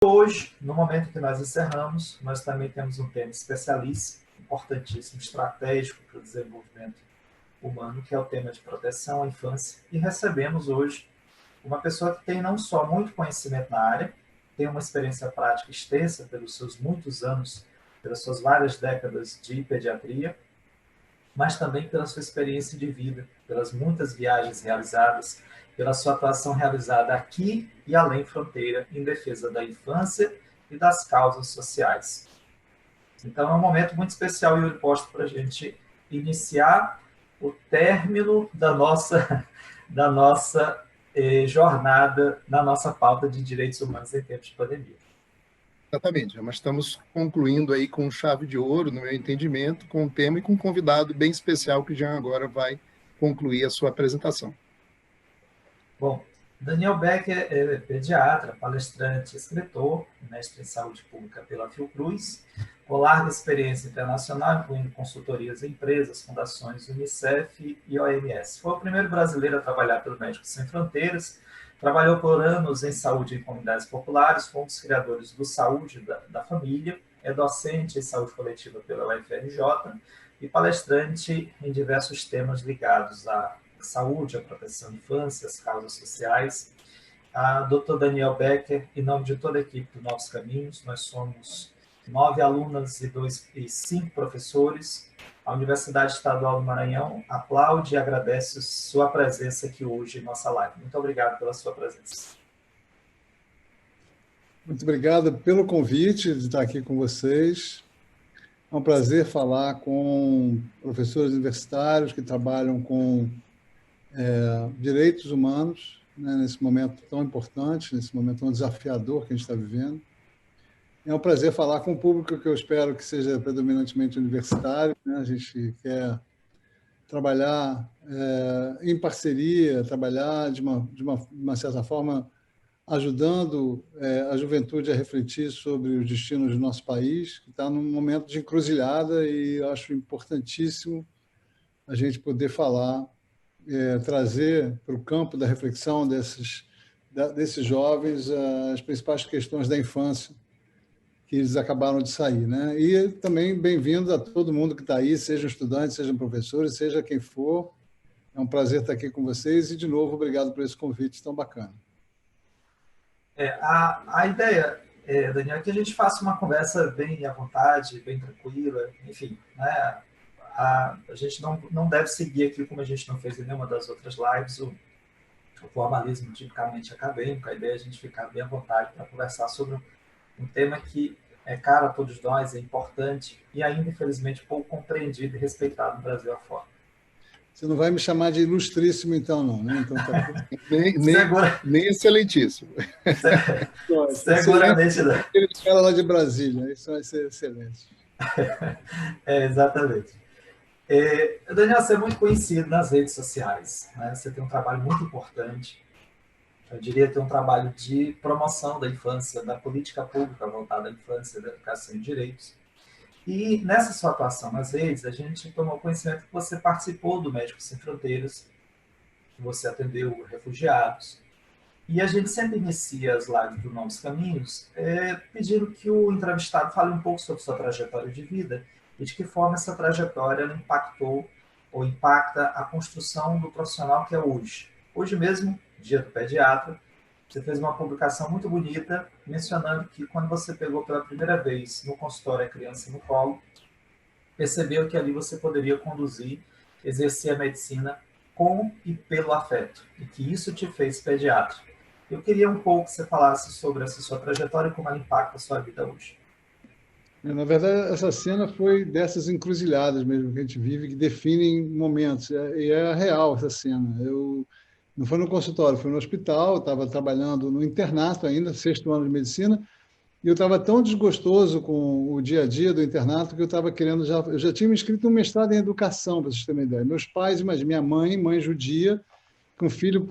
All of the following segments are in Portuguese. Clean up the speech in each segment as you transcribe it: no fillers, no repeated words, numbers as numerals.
Hoje, no momento que nós encerramos, nós também temos um tema especialíssimo, importantíssimo, estratégico para o desenvolvimento humano, que é o tema de proteção à infância, e recebemos hoje uma pessoa que tem não só muito conhecimento na área, tem uma experiência prática extensa pelos seus muitos anos, pelas suas várias décadas de pediatria, mas também pela sua experiência de vida, pelas muitas viagens realizadas, pela sua atuação realizada aqui e além fronteira em defesa da infância e das causas sociais. Então é um momento muito especial, Yuri, posto para a gente iniciar o término da nossa jornada na nossa pauta de direitos humanos em tempos de pandemia. Exatamente, mas estamos concluindo aí com chave de ouro, no meu entendimento, com o tema e com um convidado bem especial que já agora vai concluir a sua apresentação. Bom, Daniel Becker é pediatra, palestrante, escritor, mestre em saúde pública pela Fiocruz, com larga experiência internacional, incluindo consultorias em empresas, fundações Unicef e OMS. Foi o primeiro brasileiro a trabalhar pelo Médicos Sem Fronteiras, trabalhou por anos em saúde em comunidades populares, foi um dos criadores do Saúde da Família, é docente em saúde coletiva pela UFRJ e palestrante em diversos temas ligados à saúde, à proteção da infância, às causas sociais. A Dr. Daniel Becker, em nome de toda a equipe do Novos Caminhos, nós somos 9 alunas e 5 professores. A Universidade Estadual do Maranhão aplaude e agradece sua presença aqui hoje em nossa live. Muito obrigado pela sua presença. Muito obrigado pelo convite de estar aqui com vocês. É um prazer falar com professores universitários que trabalham com direitos humanos, né, nesse momento tão importante, nesse momento tão desafiador que a gente está vivendo. É um prazer falar com um público que eu espero que seja predominantemente universitário, né? A gente quer trabalhar em parceria, trabalhar de uma certa forma ajudando a juventude a refletir sobre os destinos do nosso país, que está num momento de encruzilhada, e eu acho importantíssimo a gente poder falar, trazer para o campo da reflexão desses jovens as principais questões da infância que eles acabaram de sair, né? E também bem-vindo a todo mundo que está aí, sejam estudantes, sejam professores, seja quem for. É um prazer estar aqui com vocês e, de novo, obrigado por esse convite tão bacana. A ideia, Daniel, é que a gente faça uma conversa bem à vontade, bem tranquila, enfim, né? A gente não deve seguir aqui, como a gente não fez em nenhuma das outras lives, o formalismo tipicamente acadêmico. A ideia é a gente ficar bem à vontade para conversar sobre um tema que é caro a todos nós, é importante e ainda, infelizmente, pouco compreendido e respeitado no Brasil afora. Você não vai me chamar de ilustríssimo, então, não, né? Então, tá... nem excelentíssimo. Seguramente não. Aquele cara lá de Brasília, isso vai ser excelente. Exatamente. Daniel, você é muito conhecido nas redes sociais, né? Você tem um trabalho muito importante. Eu diria que é um trabalho de promoção da infância, da política pública voltada à infância, da educação e direitos. E nessa sua atuação nas redes, a gente tomou conhecimento que você participou do Médicos Sem Fronteiras, que você atendeu refugiados. E a gente sempre inicia as lives do Novos Caminhos pedindo que o entrevistado fale um pouco sobre sua trajetória de vida e de que forma essa trajetória ela impactou ou impacta a construção do profissional que é hoje. Hoje mesmo, Dia do Pediatra, você fez uma publicação muito bonita mencionando que quando você pegou pela primeira vez no consultório a criança no colo, percebeu que ali você poderia conduzir, exercer a medicina com e pelo afeto, e que isso te fez pediatra. Eu queria um pouco que você falasse sobre essa sua trajetória e como ela impacta a sua vida hoje. Na verdade, essa cena foi dessas encruzilhadas mesmo que a gente vive, que definem momentos, e é real essa cena. Não foi no consultório, foi no hospital, estava trabalhando no internato ainda, 6º ano de medicina, e eu estava tão desgostoso com o dia a dia do internato que eu estava querendo eu já tinha me inscrito um mestrado em educação, para vocês terem uma ideia. Meus pais, imagina, minha mãe judia, com filho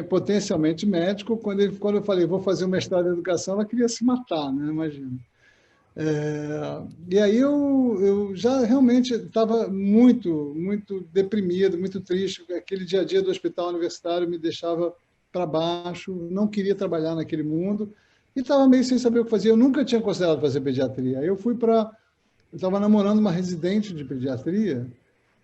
potencialmente médico, quando eu falei, vou fazer um mestrado em educação, ela queria se matar, né? Imagina. E aí eu já realmente estava muito, muito deprimido, muito triste. Aquele dia a dia do hospital universitário me deixava para baixo, não queria trabalhar naquele mundo, e estava meio sem saber o que fazer. Eu nunca tinha considerado fazer pediatria. Aí eu estava namorando uma residente de pediatria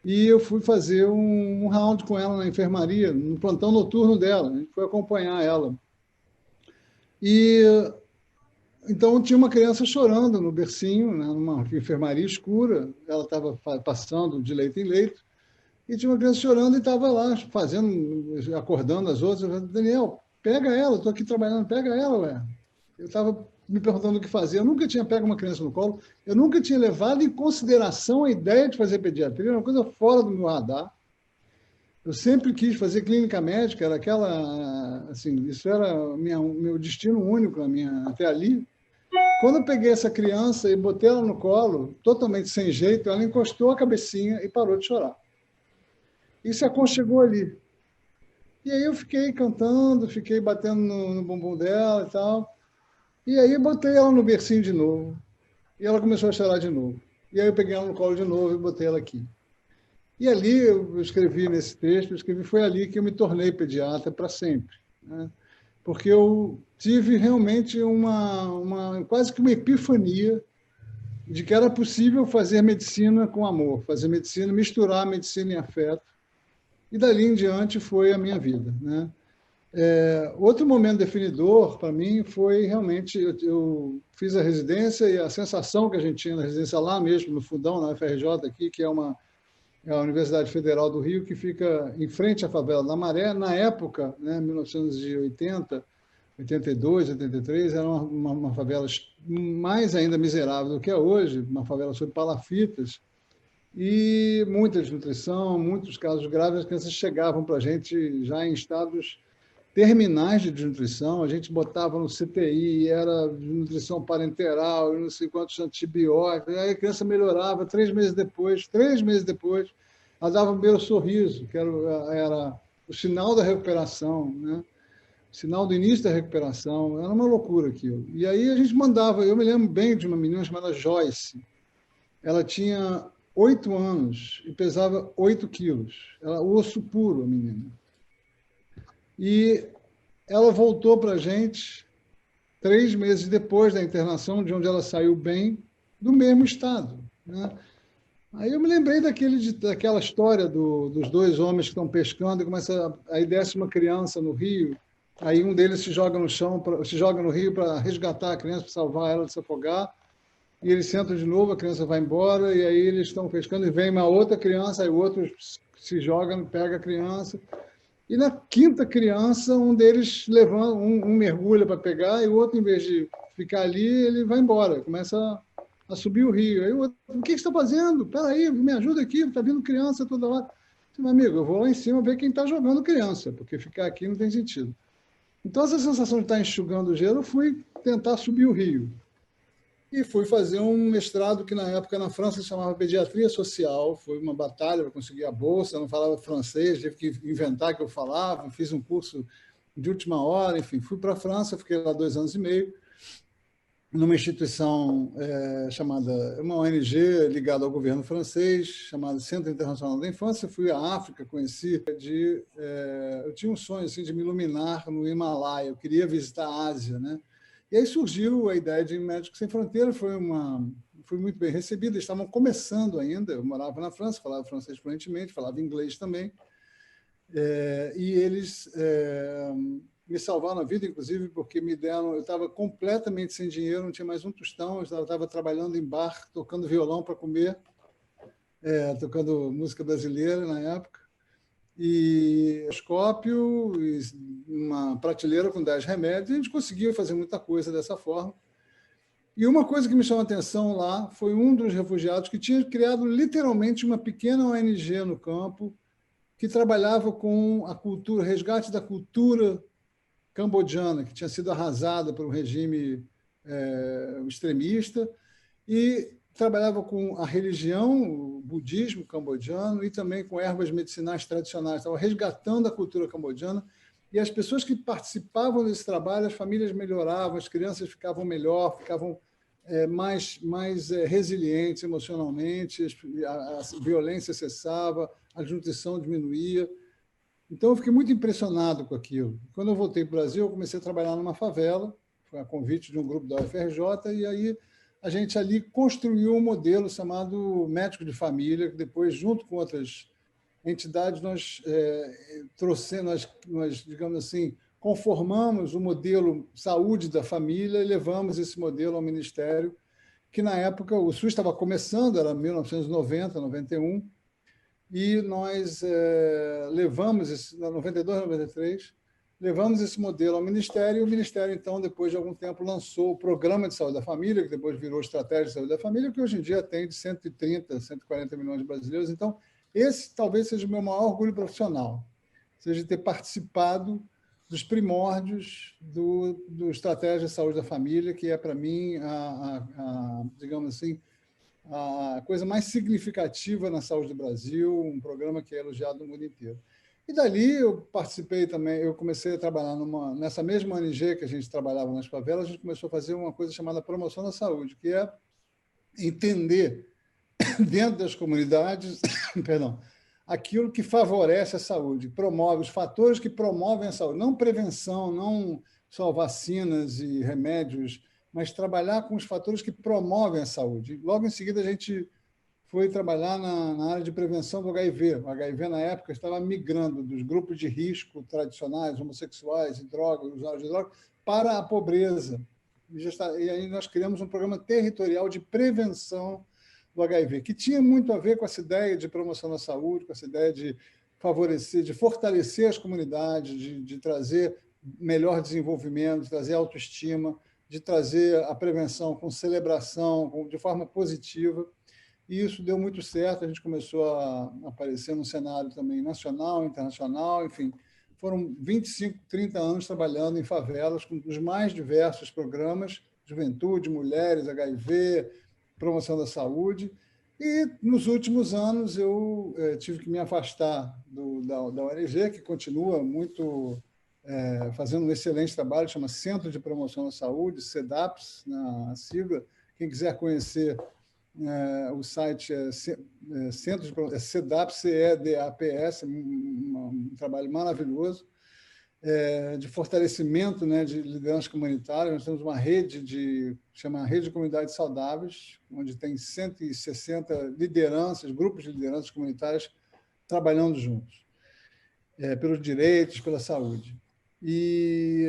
e eu fui fazer um round com ela na enfermaria, no plantão noturno dela. A gente foi acompanhar ela. E então tinha uma criança chorando no bercinho, né, numa enfermaria escura. Ela estava passando de leito em leito. E tinha uma criança chorando e estava lá acordando as outras. Eu falei, Daniel, pega ela, estou aqui trabalhando, pega ela, ué. Eu estava me perguntando o que fazer. Eu nunca tinha pego uma criança no colo, eu nunca tinha levado em consideração a ideia de fazer pediatria, era uma coisa fora do meu radar. Eu sempre quis fazer clínica médica, era aquela, assim, isso era o meu destino único até ali. Quando eu peguei essa criança e botei ela no colo, totalmente sem jeito, ela encostou a cabecinha e parou de chorar. E se aconchegou ali. E aí eu fiquei cantando, fiquei batendo no bumbum dela e tal. E aí eu botei ela no bercinho de novo. E ela começou a chorar de novo. E aí eu peguei ela no colo de novo e botei ela aqui. E ali eu escrevi nesse texto, foi ali que eu me tornei pediatra para sempre. Né? Porque eu tive realmente quase que uma epifania de que era possível fazer medicina com amor, fazer medicina, misturar medicina e afeto. E dali em diante foi a minha vida. Né? Outro momento definidor para mim foi realmente, eu fiz a residência e a sensação que a gente tinha na residência lá mesmo, no fundão, na UFRJ aqui, que é a Universidade Federal do Rio, que fica em frente à favela da Maré. Na época, né, 1980, 82, 83, era uma favela mais ainda miserável do que é hoje, uma favela sob palafitas, e muita desnutrição, muitos casos graves. As crianças chegavam para a gente já em estados terminais de desnutrição, a gente botava no CTI, era nutrição parenteral, não sei quantos antibióticos, aí a criança melhorava 3 meses depois, ela dava um belo sorriso, que era o sinal da recuperação, né? O sinal do início da recuperação, era uma loucura aquilo. E aí a gente mandava, eu me lembro bem de uma menina chamada Joyce, ela tinha 8 anos e pesava 8 quilos, era osso puro, a menina. E ela voltou para a gente 3 meses depois da internação, de onde ela saiu bem, do mesmo estado. Né? Aí eu me lembrei daquela história dos 2 homens que estão pescando e aí desce uma criança no rio, aí um deles se joga no rio para resgatar a criança, para salvar ela de se afogar, e eles sentam de novo, a criança vai embora, e aí eles estão pescando e vem uma outra criança, aí o outro se joga, pega a criança. E na 5ª criança, um deles levanta, um mergulha para pegar, e o outro, em vez de ficar ali, ele vai embora, começa a subir o rio. Aí o outro, o que você está fazendo? Espera aí, me ajuda aqui, está vindo criança toda hora. Meu amigo, eu vou lá em cima ver quem está jogando criança, porque ficar aqui não tem sentido. Então, essa sensação de estar enxugando o gelo, eu fui tentar subir o rio. E fui fazer um mestrado que, na época, na França, se chamava Pediatria Social. Foi uma batalha para conseguir a bolsa, eu não falava francês, tive que inventar que eu falava, fiz um curso de última hora, enfim. Fui para a França, fiquei lá 2 anos e meio, numa instituição chamada, uma ONG ligada ao governo francês, chamada Centro Internacional da Infância. Fui à África, conheci, eu tinha um sonho assim, de me iluminar no Himalaia, eu queria visitar a Ásia, né? E aí surgiu a ideia de Médicos Sem Fronteiras, foi muito bem recebida, estavam começando ainda, eu morava na França, falava francês fluentemente, falava inglês também, e eles me salvaram a vida, inclusive, porque eu estava completamente sem dinheiro, não tinha mais um tostão, eu estava trabalhando em bar, tocando violão para comer, tocando música brasileira na época, e escópio, uma prateleira com 10 remédios, e a gente conseguiu fazer muita coisa dessa forma. E uma coisa que me chamou a atenção lá foi um dos refugiados que tinha criado literalmente uma pequena ONG no campo que trabalhava com a cultura, resgate da cultura cambodjana, que tinha sido arrasada por um regime extremista, e trabalhava com a religião, o budismo cambodjano, e também com ervas medicinais tradicionais. Estava resgatando a cultura cambodjana, e as pessoas que participavam desse trabalho, as famílias melhoravam, as crianças ficavam melhor, ficavam mais resilientes emocionalmente, a violência cessava, a desnutrição diminuía. Então, eu fiquei muito impressionado com aquilo. Quando eu voltei para o Brasil, eu comecei a trabalhar numa favela, foi a convite de um grupo da UFRJ, e aí a gente ali construiu um modelo chamado Médico de Família, que depois, junto com outras entidades, nós trouxemos, nós, digamos assim, conformamos o modelo saúde da família e levamos esse modelo ao Ministério, que na época o SUS estava começando, era 1990, 91, e nós levamos, em 92, 93, levamos esse modelo ao Ministério, e o Ministério, então, depois de algum tempo, lançou o Programa de Saúde da Família, que depois virou Estratégia de Saúde da Família, que hoje em dia atende 130, 140 milhões de brasileiros. Então, esse talvez seja o meu maior orgulho profissional, seja ter participado dos primórdios do Estratégia de Saúde da Família, que é, para mim, digamos assim, a coisa mais significativa na saúde do Brasil, um programa que é elogiado no mundo inteiro. E dali eu participei também, eu comecei a trabalhar nessa mesma ONG que a gente trabalhava nas favelas, a gente começou a fazer uma coisa chamada promoção da saúde, que é entender dentro das comunidades, perdão, aquilo que favorece a saúde, promove os fatores que promovem a saúde, não prevenção, não só vacinas e remédios, mas trabalhar com os fatores que promovem a saúde. Logo em seguida, a gente foi trabalhar na área de prevenção do HIV. O HIV, na época, estava migrando dos grupos de risco tradicionais, homossexuais e drogas, usuários de drogas, para a pobreza. E aí nós criamos um programa territorial de prevenção do HIV, que tinha muito a ver com essa ideia de promoção da saúde, com essa ideia de favorecer, de fortalecer as comunidades, de trazer melhor desenvolvimento, de trazer autoestima, de trazer a prevenção com celebração, de forma positiva. E isso deu muito certo, a gente começou a aparecer no cenário também nacional, internacional, enfim. Foram 25, 30 anos trabalhando em favelas com os mais diversos programas, juventude, mulheres, HIV, promoção da saúde. E, nos últimos anos, eu tive que me afastar da ONG, que continua muito fazendo um excelente trabalho, chama Centro de Promoção da Saúde, CEDAPS, na sigla. Quem quiser conhecer, o site é CEDAPS, CEDAPS, um trabalho maravilhoso, de fortalecimento, né, de liderança comunitária. Nós temos uma rede chama Rede de Comunidades Saudáveis, onde tem 160 lideranças, grupos de lideranças comunitárias trabalhando juntos, pelos direitos, pela saúde. E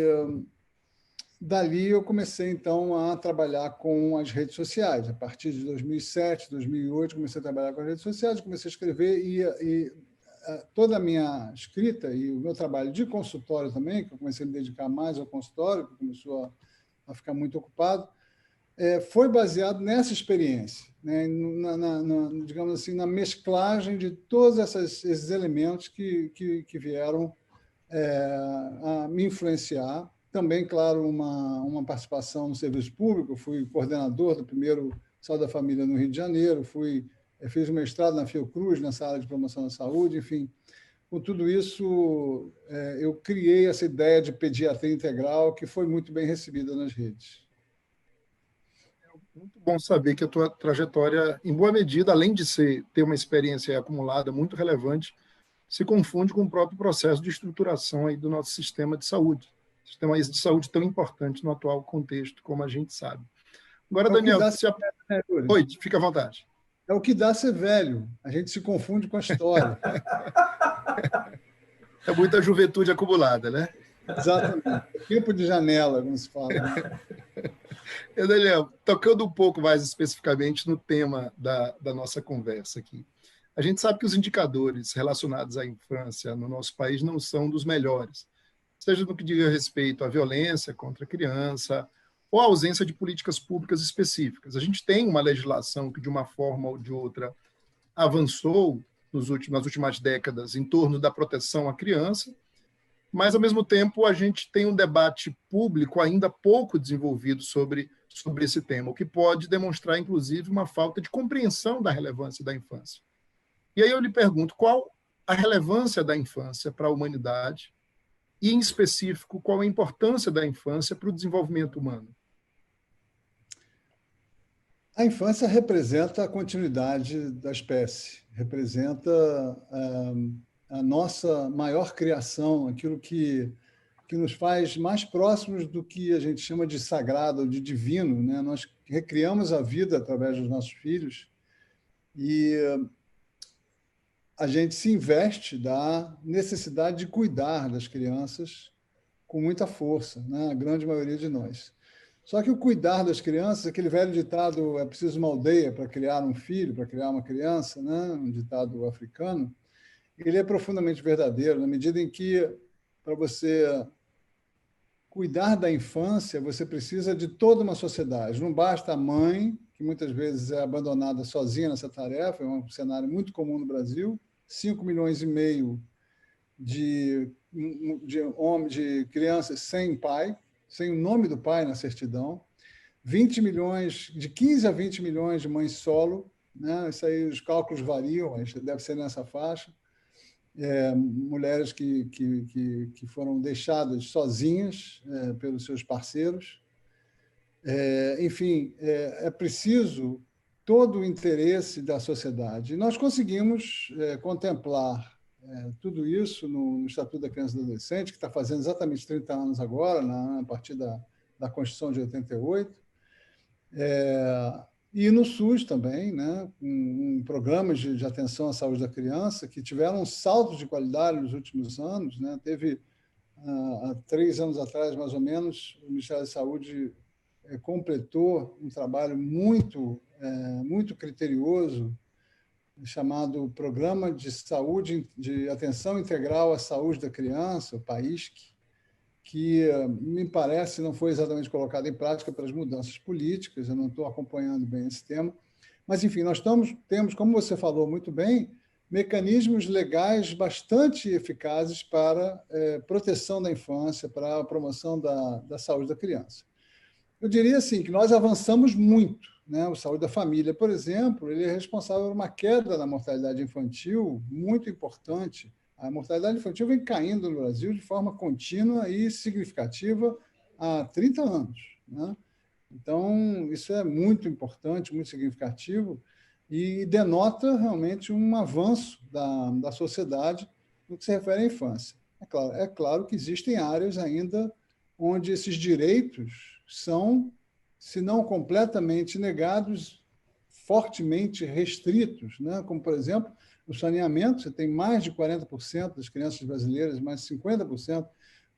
dali eu comecei, então, a trabalhar com as redes sociais. A partir de 2007, 2008, comecei a trabalhar com as redes sociais, comecei a escrever e toda a minha escrita e o meu trabalho de consultório também, que eu comecei a me dedicar mais ao consultório, que começou a ficar muito ocupado, foi baseado nessa experiência, né? Digamos assim, na mesclagem de todos esses elementos que vieram a me influenciar. Também, claro, uma participação no serviço público. Fui coordenador do primeiro Saúde da Família no Rio de Janeiro, fiz um mestrado na Fiocruz, nessa área de promoção da saúde, enfim. Com tudo isso, eu criei essa ideia de pediatria integral, que foi muito bem recebida nas redes. Muito bom saber que a tua trajetória, em boa medida, além de ter uma experiência acumulada muito relevante, se confunde com o próprio processo de estruturação aí do nosso sistema de saúde. Sistema de saúde tão importante no atual contexto, como a gente sabe. Agora, Daniel, Oi, fica à vontade. É o que dá ser velho. A gente se confunde com a história. É muita juventude acumulada, né? Exatamente. Tempo de janela, como se fala. Né? Daniel, tocando um pouco mais especificamente no tema da nossa conversa aqui. A gente sabe que os indicadores relacionados à infância no nosso país não são dos melhores, seja no que diz respeito à violência contra a criança ou à ausência de políticas públicas específicas. A gente tem uma legislação que, de uma forma ou de outra, avançou nas últimas décadas em torno da proteção à criança, mas, ao mesmo tempo, a gente tem um debate público ainda pouco desenvolvido sobre esse tema, o que pode demonstrar, inclusive, uma falta de compreensão da relevância da infância. E aí eu lhe pergunto, qual a relevância da infância para a humanidade e, em específico, qual a importância da infância para o desenvolvimento humano? A infância representa a continuidade da espécie, representa a nossa maior criação, aquilo que que nos faz mais próximos do que a gente chama de sagrado ou de divino, né? Nós recriamos a vida através dos nossos filhos e a gente se investe da necessidade de cuidar das crianças com muita força, né? A grande maioria de nós. Só que o cuidar das crianças, aquele velho ditado, é preciso uma aldeia para criar um filho, para criar uma criança, né? Um ditado africano, ele é profundamente verdadeiro, na medida em que, para você cuidar da infância, você precisa de toda uma sociedade. Não basta a mãe, que muitas vezes é abandonada sozinha nessa tarefa, é um cenário muito comum no Brasil, 5,5 milhões de crianças sem pai, sem o nome do pai na certidão, 20 milhões, de 15 a 20 milhões de mães solo, né? Isso aí os cálculos variam, mas deve ser nessa faixa. Mulheres que foram deixadas sozinhas pelos seus parceiros. Enfim, é preciso todo o interesse da sociedade. E nós conseguimos contemplar tudo isso no Estatuto da Criança e do Adolescente, que está fazendo exatamente 30 anos agora, a partir da Constituição de 88, e no SUS também, né, com programas de atenção à saúde da criança que tiveram um salto de qualidade nos últimos anos, né? Teve, há 3 anos atrás, mais ou menos, o Ministério da Saúde completou um trabalho muito criterioso, chamado Programa de Saúde, de Atenção Integral à Saúde da Criança, o PAISC, que me parece não foi exatamente colocado em prática pelas mudanças políticas, eu não estou acompanhando bem esse tema, mas, enfim, nós temos, como você falou muito bem, mecanismos legais bastante eficazes para proteção da infância, para a promoção da saúde da criança. Eu diria assim, que nós avançamos muito, né? O Saúde da Família, por exemplo, ele é responsável por uma queda na mortalidade infantil muito importante. A mortalidade infantil vem caindo no Brasil de forma contínua e significativa há 30 anos, né? Então, isso é muito importante, muito significativo e denota realmente um avanço da sociedade no que se refere à infância. É claro que existem áreas ainda onde esses direitos são, se não completamente negados, fortemente restritos, né? Como, por exemplo, no saneamento, você tem mais de 40% das crianças brasileiras, mais de 50%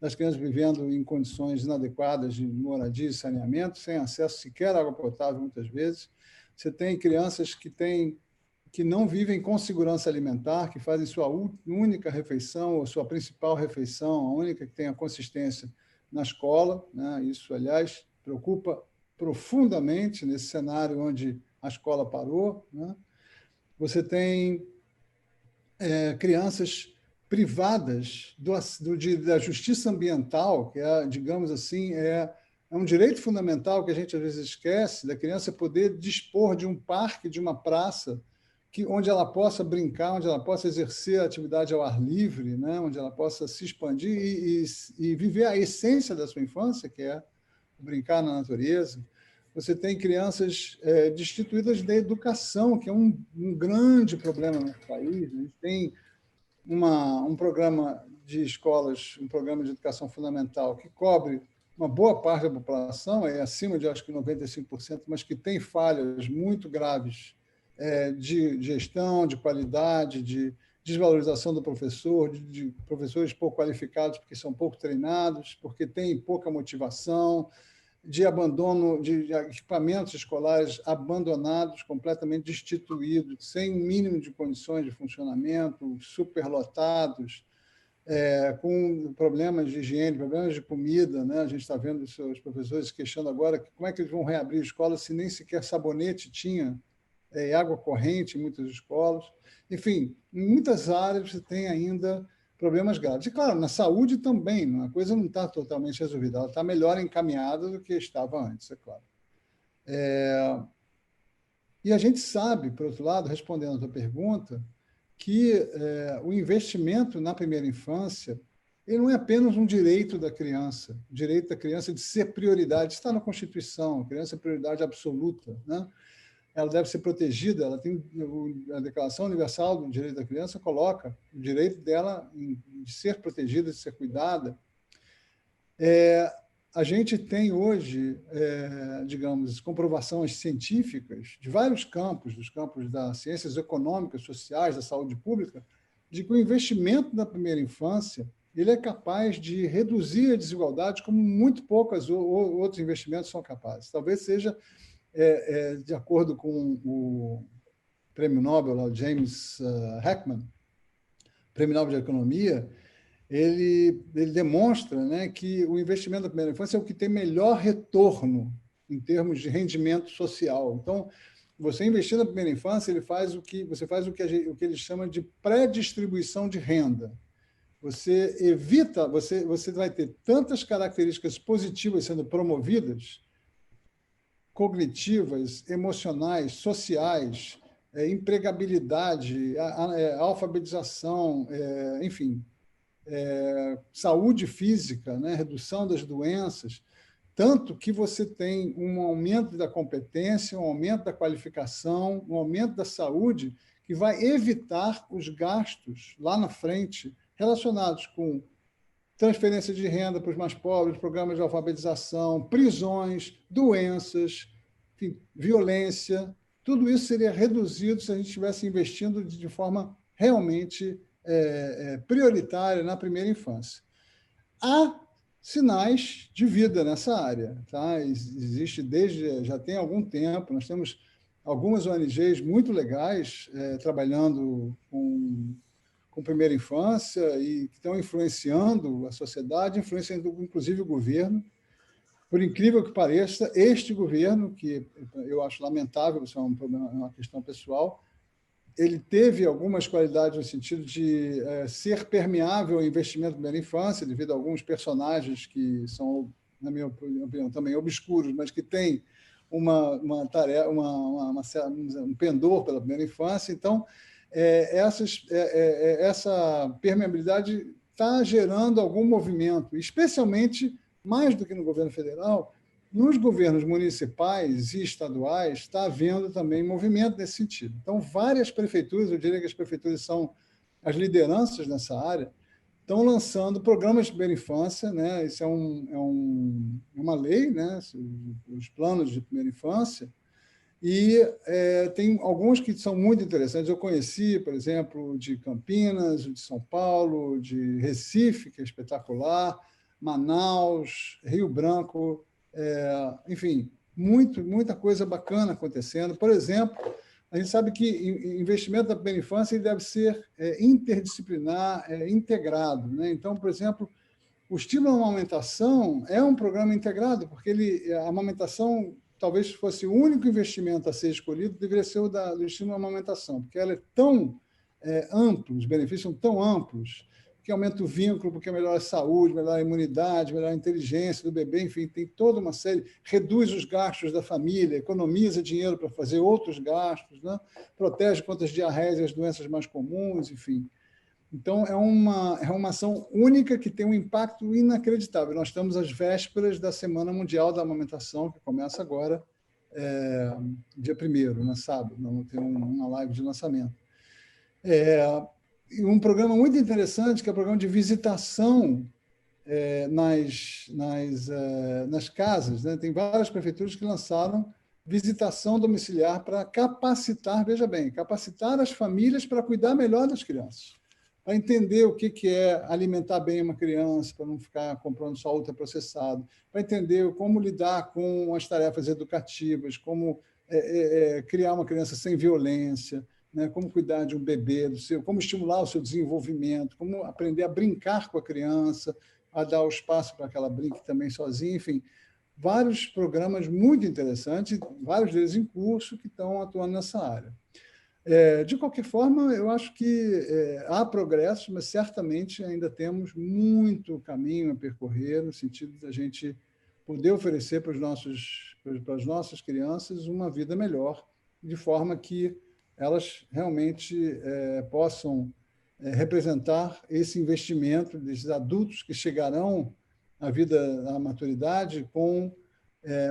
das crianças vivendo em condições inadequadas de moradia e saneamento, sem acesso sequer à água potável, muitas vezes. Você tem crianças que não vivem com segurança alimentar, que fazem sua única refeição, ou sua principal refeição, a única que tem a consistência na escola, né? Isso, aliás, preocupa profundamente nesse cenário onde a escola parou, né? Você tem crianças privadas da justiça ambiental, que digamos assim, é um direito fundamental que a gente às vezes esquece, da criança poder dispor de um parque, de uma praça, onde ela possa brincar, onde ela possa exercer a atividade ao ar livre, né? Onde ela possa se expandir e viver a essência da sua infância, que é brincar na natureza. Você tem crianças destituídas da educação, que é um grande problema no nosso país. A gente tem um programa de escolas, um programa de educação fundamental que cobre uma boa parte da população, acima de, acho que 95%, mas que tem falhas muito graves de gestão, de qualidade, de desvalorização do professor, de professores pouco qualificados porque são pouco treinados, porque têm pouca motivação, de abandono de equipamentos escolares abandonados, completamente destituídos, sem um mínimo de condições de funcionamento, superlotados, com problemas de higiene, problemas de comida, né? A gente está vendo os professores questionando agora como é que eles vão reabrir a escola se nem sequer sabonete tinha, água corrente em muitas escolas. Enfim, em muitas áreas você tem ainda problemas graves. E, claro, na saúde também, a coisa não está totalmente resolvida, ela está melhor encaminhada do que estava antes, é claro. E a gente sabe, por outro lado, respondendo a tua pergunta, que o investimento na primeira infância ele não é apenas um direito da criança, o direito da criança de ser prioridade, está na Constituição, a criança é prioridade absoluta, né? Ela deve ser protegida, ela tem a Declaração Universal do Direito da Criança coloca o direito dela de ser protegida, de ser cuidada, A gente tem hoje, digamos, comprovações científicas de vários campos, dos campos das ciências econômicas, sociais, da saúde pública, de que o investimento na primeira infância ele é capaz de reduzir a desigualdade como muito poucos outros investimentos são capazes. Talvez seja, de acordo com o prêmio Nobel, o James Heckman, prêmio Nobel de Economia, ele demonstra, né, que o investimento na primeira infância é o que tem melhor retorno em termos de rendimento social. Então, você investir na primeira infância, você faz o que ele chama de pré-distribuição de renda. Você evita, você vai ter tantas características positivas sendo promovidas, cognitivas, emocionais, sociais, empregabilidade, alfabetização, enfim, saúde física, né? Redução das doenças, tanto que você tem um aumento da competência, um aumento da qualificação, um aumento da saúde, que vai evitar os gastos lá na frente relacionados com transferência de renda para os mais pobres, programas de alfabetização, prisões, doenças, enfim, violência. Tudo isso seria reduzido se a gente estivesse investindo de forma realmente prioritária na primeira infância. Há sinais de vida nessa área, tá? Existe já tem algum tempo, nós temos algumas ONGs muito legais trabalhando com primeira infância e que estão influenciando a sociedade, influenciando inclusive o governo. Por incrível que pareça, este governo, que eu acho lamentável, isso é uma questão pessoal, ele teve algumas qualidades no sentido de ser permeável ao investimento na primeira infância, devido a alguns personagens que são, na minha opinião, também obscuros, mas que têm uma tarefa, um pendor pela primeira infância. Então, essa permeabilidade está gerando algum movimento, especialmente, mais do que no governo federal, nos governos municipais e estaduais está havendo também movimento nesse sentido. Então, várias prefeituras, eu diria que as prefeituras são as lideranças nessa área, estão lançando programas de primeira infância, né? Isso é uma lei, né? Os planos de primeira infância, e tem alguns que são muito interessantes. Eu conheci, por exemplo, de Campinas, de São Paulo, de Recife, que é espetacular, Manaus, Rio Branco, enfim, muita coisa bacana acontecendo. Por exemplo, a gente sabe que investimento na primeira infância ele deve ser interdisciplinar, integrado, né? Então, por exemplo, o estímulo à amamentação é um programa integrado, porque a amamentação talvez fosse o único investimento a ser escolhido, deveria ser o do estímulo à amamentação, porque ela é tão ampla, os benefícios são tão amplos, que aumenta o vínculo, porque melhora a saúde, melhora a imunidade, melhora a inteligência do bebê, enfim, tem toda uma série, reduz os gastos da família, economiza dinheiro para fazer outros gastos, né? Protege contra as diarreias e as doenças mais comuns, enfim. Então, é uma ação única que tem um impacto inacreditável. Nós estamos às vésperas da Semana Mundial da Amamentação, que começa agora, dia 1º, no sábado. Vamos ter uma live de lançamento. E um programa muito interessante, que é o programa de visitação nas casas, né? Tem várias prefeituras que lançaram visitação domiciliar para capacitar, veja bem, capacitar as famílias para cuidar melhor das crianças, para entender o que é alimentar bem uma criança, para não ficar comprando só ultraprocessado, para entender como lidar com as tarefas educativas, como criar uma criança sem violência, né? Como cuidar de um bebê, como estimular o seu desenvolvimento, como aprender a brincar com a criança, a dar o espaço para que ela brinque também sozinha, enfim, vários programas muito interessantes, vários deles em curso, que estão atuando nessa área. De qualquer forma, eu acho que há progressos, mas certamente ainda temos muito caminho a percorrer no sentido da gente poder oferecer para as nossas crianças uma vida melhor, de forma que elas realmente possam representar esse investimento desses adultos que chegarão à maturidade com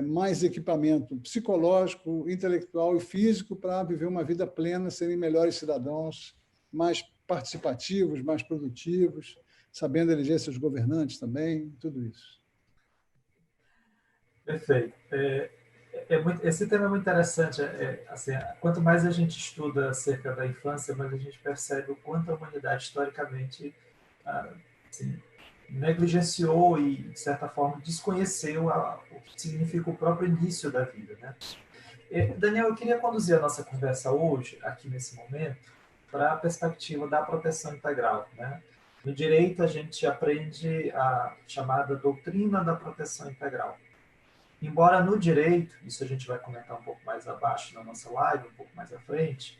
mais equipamento psicológico, intelectual e físico para viver uma vida plena, serem melhores cidadãos, mais participativos, mais produtivos, sabendo eleger seus governantes também, tudo isso. Perfeito. Esse tema é muito interessante. Assim, quanto mais a gente estuda acerca da infância, mais a gente percebe o quanto a humanidade historicamente assim, negligenciou e, de certa forma, desconheceu o que significa o próprio início da vida, né? Daniel, eu queria conduzir a nossa conversa hoje, aqui nesse momento, para a perspectiva da proteção integral, né? No direito, a gente aprende a chamada doutrina da proteção integral. Embora no direito, isso a gente vai comentar um pouco mais abaixo na nossa live, um pouco mais à frente,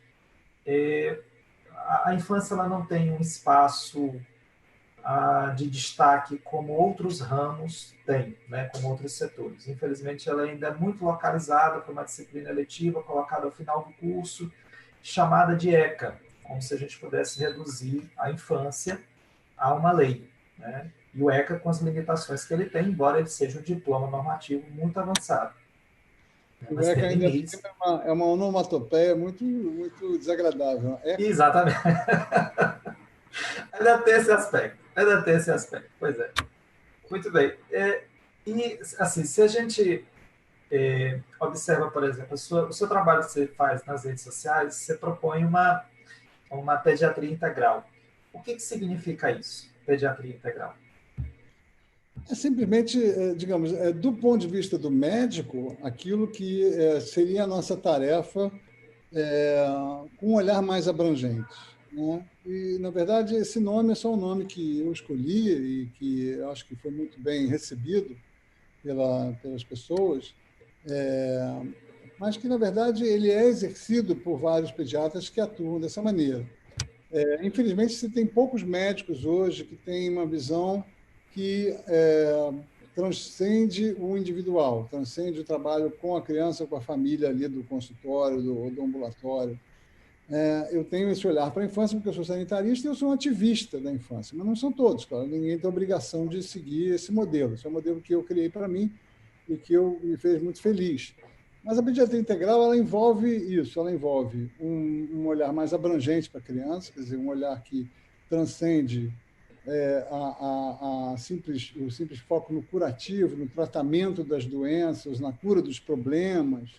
a infância ela não tem um espaço de destaque como outros ramos têm, né, como outros setores. Infelizmente, ela ainda é muito localizada para uma disciplina eletiva colocada ao final do curso, chamada de ECA, como se a gente pudesse reduzir a infância a uma lei, né? E o ECA com as limitações que ele tem, embora ele seja um diploma normativo muito avançado, né? O Mas tem ECA ainda limites. é uma onomatopeia muito, muito desagradável. ECA, Exatamente. Ainda tem esse aspecto. Ainda tem esse aspecto. Pois é. Muito bem. E, assim, se a gente observa, por exemplo, o seu trabalho que você faz nas redes sociais, você propõe uma pediatria integral. O que significa isso, pediatria integral? é simplesmente, digamos, do ponto de vista do médico, aquilo que seria a nossa tarefa com um olhar mais abrangente, né? E, na verdade, esse nome é só um nome que eu escolhi e que eu acho que foi muito bem recebido pelas pessoas, mas que, na verdade, ele é exercido por vários pediatras que atuam dessa maneira. Infelizmente, se tem poucos médicos hoje que têm uma visão que transcende o individual, transcende o trabalho com a criança, com a família ali do consultório, do ambulatório. Eu tenho esse olhar para a infância porque eu sou sanitarista e eu sou um ativista da infância, mas não são todos, claro. Ninguém tem obrigação de seguir esse modelo. Esse é um modelo que eu criei para mim e que me fez muito feliz. Mas a pediatria integral ela envolve isso, ela envolve um olhar mais abrangente para a criança, quer dizer, um olhar que transcende o simples foco no curativo, no tratamento das doenças, na cura dos problemas,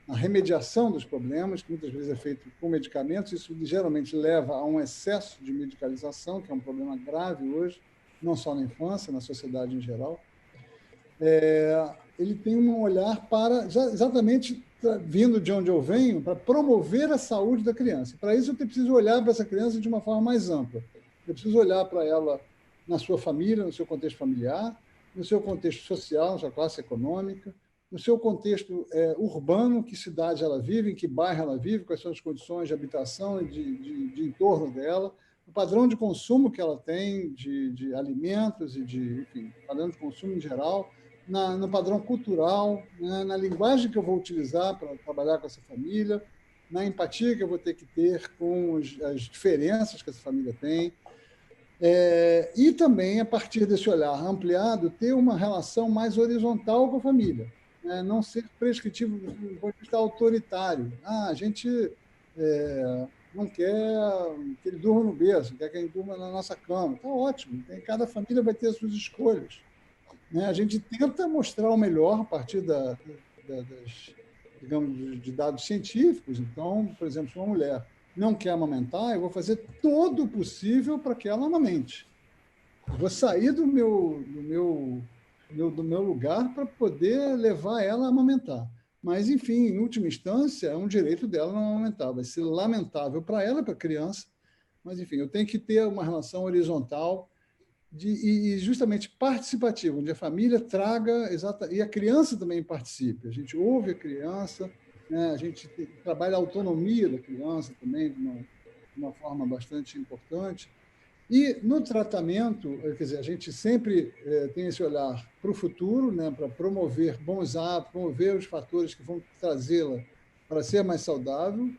na remediação dos problemas, que muitas vezes é feito com medicamentos. Isso geralmente leva a um excesso de medicalização, que é um problema grave hoje, não só na infância, na sociedade em geral. Ele tem um olhar para, exatamente vindo de onde eu venho, para promover a saúde da criança. Para isso, eu preciso olhar para essa criança de uma forma mais ampla. Eu preciso olhar para ela na sua família, no seu contexto familiar, no seu contexto social, na sua classe econômica, no seu contexto urbano, que cidade ela vive, em que bairro ela vive, quais são as condições de habitação e de entorno dela, o padrão de consumo que ela tem de alimentos e enfim, padrão de consumo em geral, no padrão cultural, né, na linguagem que eu vou utilizar para trabalhar com essa família, na empatia que eu vou ter que ter com as diferenças que essa família tem. E também, a partir desse olhar ampliado, ter uma relação mais horizontal com a família, né? Não ser prescritivo do ponto de vista autoritário. A gente não quer que ele durma no berço, quer que ele durma na nossa cama. Está ótimo, cada família vai ter as suas escolhas, né? A gente tenta mostrar o melhor a partir digamos, de dados científicos. Então, por exemplo, se uma mulher não quer amamentar, eu vou fazer todo o possível para que ela amamente. Eu vou sair do meu lugar para poder levar ela a amamentar. Mas, enfim, em última instância, é um direito dela não amamentar. Vai ser lamentável para ela, para a criança, mas, enfim, eu tenho que ter uma relação horizontal e justamente participativa, onde a família traga e a criança também participe. A gente ouve a criança, né? A gente trabalha a autonomia da criança também de uma forma bastante importante. E no tratamento, quer dizer, a gente sempre tem esse olhar para o futuro, né? Para promover bons hábitos, promover os fatores que vão trazê-la para ser mais saudável,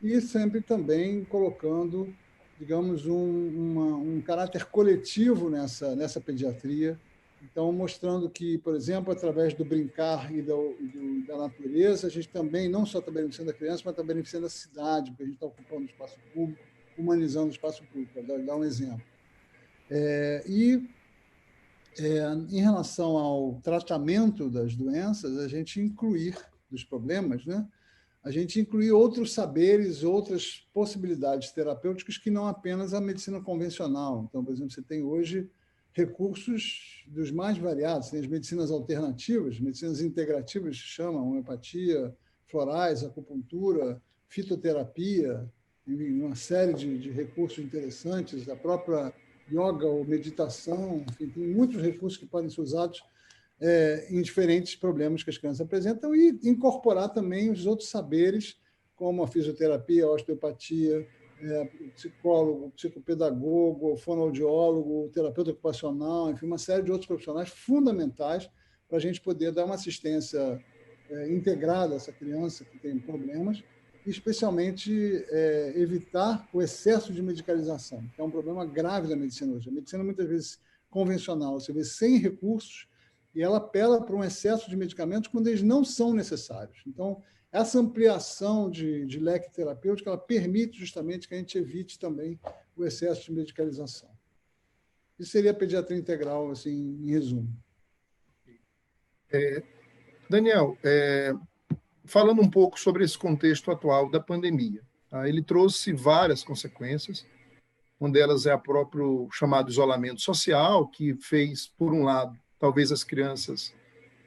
e sempre também colocando, digamos, um caráter coletivo nessa pediatria. Então, mostrando que, por exemplo, através do brincar e da natureza, a gente também não só está beneficiando a criança, mas está beneficiando a cidade, porque a gente está ocupando o espaço público, humanizando o espaço público, para dar um exemplo. E Em relação ao tratamento das doenças, a gente incluir dos problemas, né? A gente incluir outros saberes, outras possibilidades terapêuticas que não apenas a medicina convencional. Então, por exemplo, você tem hoje recursos dos mais variados, tem as medicinas alternativas, medicinas integrativas, que chamam homeopatia, florais, acupuntura, fitoterapia, uma série de recursos interessantes, a própria yoga ou meditação, enfim, tem muitos recursos que podem ser usados em diferentes problemas que as crianças apresentam e incorporar também os outros saberes, como a fisioterapia, a osteopatia, o psicólogo, o psicopedagogo, o fonoaudiólogo, o terapeuta ocupacional, enfim, uma série de outros profissionais fundamentais para a gente poder dar uma assistência integrada a essa criança que tem problemas, e especialmente evitar o excesso de medicalização, que é um problema grave da medicina hoje. A medicina, muitas vezes, convencional, você vê sem recursos, e ela apela para um excesso de medicamentos quando eles não são necessários. Então, essa ampliação de leque terapêutico, ela permite justamente que a gente evite também o excesso de medicalização. Isso seria a pediatria integral, assim, em resumo. Daniel, falando um pouco sobre esse contexto atual da pandemia, tá? Ele trouxe várias consequências. Uma delas é o próprio chamado isolamento social, que fez, por um lado, talvez as crianças,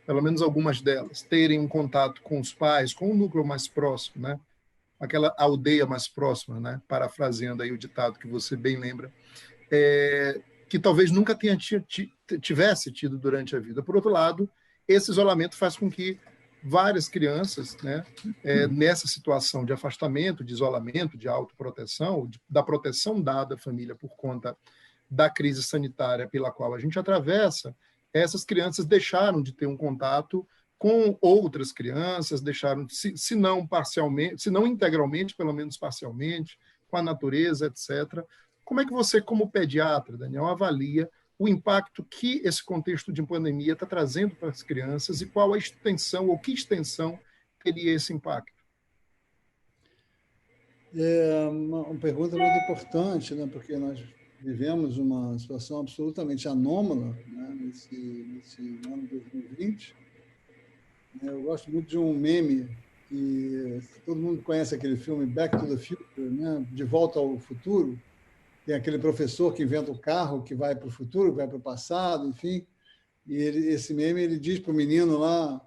pelo menos algumas delas, terem um contato com os pais, com o núcleo mais próximo, né? Aquela aldeia mais próxima, né? Parafraseando aí o ditado que você bem lembra, que talvez nunca tivesse tido durante a vida. Por outro lado, esse isolamento faz com que várias crianças, né, nessa situação de afastamento, de isolamento, de autoproteção, da proteção dada à família por conta da crise sanitária pela qual a gente atravessa, essas crianças deixaram de ter um contato com outras crianças, deixaram, se não parcialmente, se não integralmente, pelo menos parcialmente, com a natureza, etc. Como é que você, como pediatra, Daniel, avalia o impacto que esse contexto de pandemia está trazendo para as crianças e qual a extensão, ou que extensão teria esse impacto? É uma pergunta muito importante, né? Porque nós vivemos uma situação absolutamente anômala, né? nesse ano de 2020. Eu gosto muito de um meme que todo mundo conhece, aquele filme Back to the Future, né? De Volta ao Futuro. Tem aquele professor que inventa o carro, que vai para o futuro, vai para o passado, enfim. E esse meme, ele diz para o menino lá,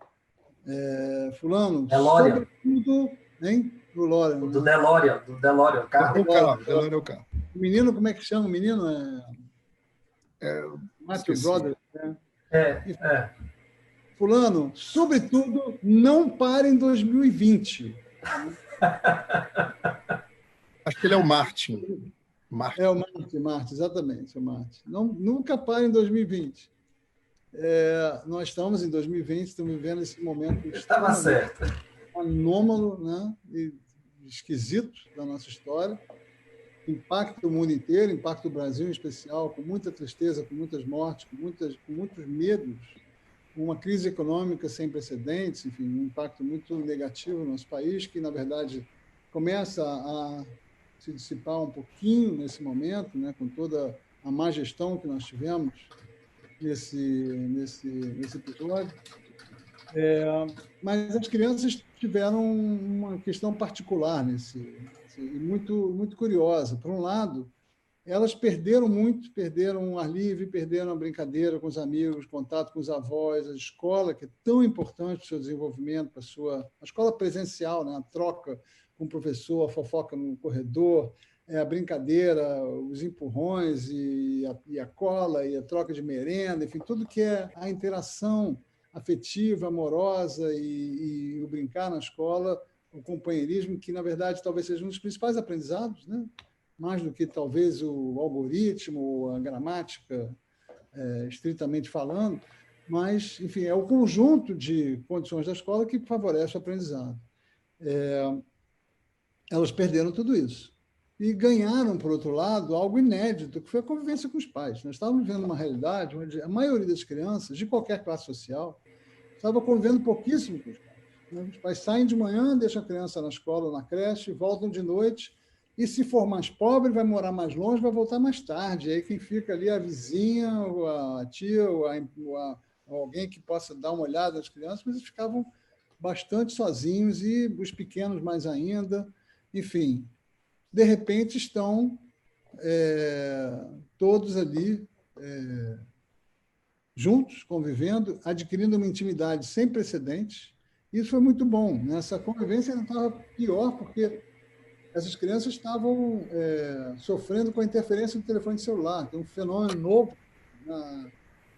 fulano, DeLorean. sobretudo, hein? Do DeLorean, o carro. DeLorean é o carro. O menino, como é que chama o menino? Matthew Broderick, né? Fulano, sobretudo, não pare em 2020. Acho que ele é o Martin. É o Martin, exatamente, o Martin. Nunca pare em 2020. Nós estamos em 2020, estamos vivendo esse momento Estava certo. Anômalo, né? E esquisito da nossa história. Impacta o mundo inteiro, impacta o Brasil em especial, com muita tristeza, com muitas mortes, com muitos medos, uma crise econômica sem precedentes, enfim, um impacto muito negativo no nosso país, que, na verdade, começa a se dissipar um pouquinho nesse momento, né, com toda a má gestão que nós tivemos nesse episódio. Mas as crianças tiveram uma questão particular e muito, muito curiosa. Por um lado, elas perderam o ar livre, perderam a brincadeira com os amigos, contato com os avós, a escola, que é tão importante para o seu desenvolvimento, a escola presencial, né? A troca com o professor, a fofoca no corredor, a brincadeira, os empurrões e a cola e a troca de merenda, enfim, tudo que é a interação afetiva, amorosa e o brincar na escola, o companheirismo, que, na verdade, talvez seja um dos principais aprendizados, né? Mais do que, talvez, o algoritmo, a gramática, estritamente falando, mas, enfim, é o conjunto de condições da escola que favorece o aprendizado. Elas perderam tudo isso. E ganharam, por outro lado, algo inédito, que foi a convivência com os pais. Nós estávamos vivendo uma realidade onde a maioria das crianças, de qualquer classe social, estava convivendo pouquíssimo com os pais. Os pais saem de manhã, deixam a criança na escola, na creche, voltam de noite, e se for mais pobre, vai morar mais longe, vai voltar mais tarde. E aí quem fica ali é a vizinha, ou a tia, ou alguém que possa dar uma olhada nas crianças, mas eles ficavam bastante sozinhos, e os pequenos mais ainda. Enfim, de repente estão todos ali juntos, convivendo, adquirindo uma intimidade sem precedentes. Isso foi muito bom. Essa convivência ainda estava pior, porque essas crianças estavam sofrendo com a interferência do telefone celular. Tem um fenômeno novo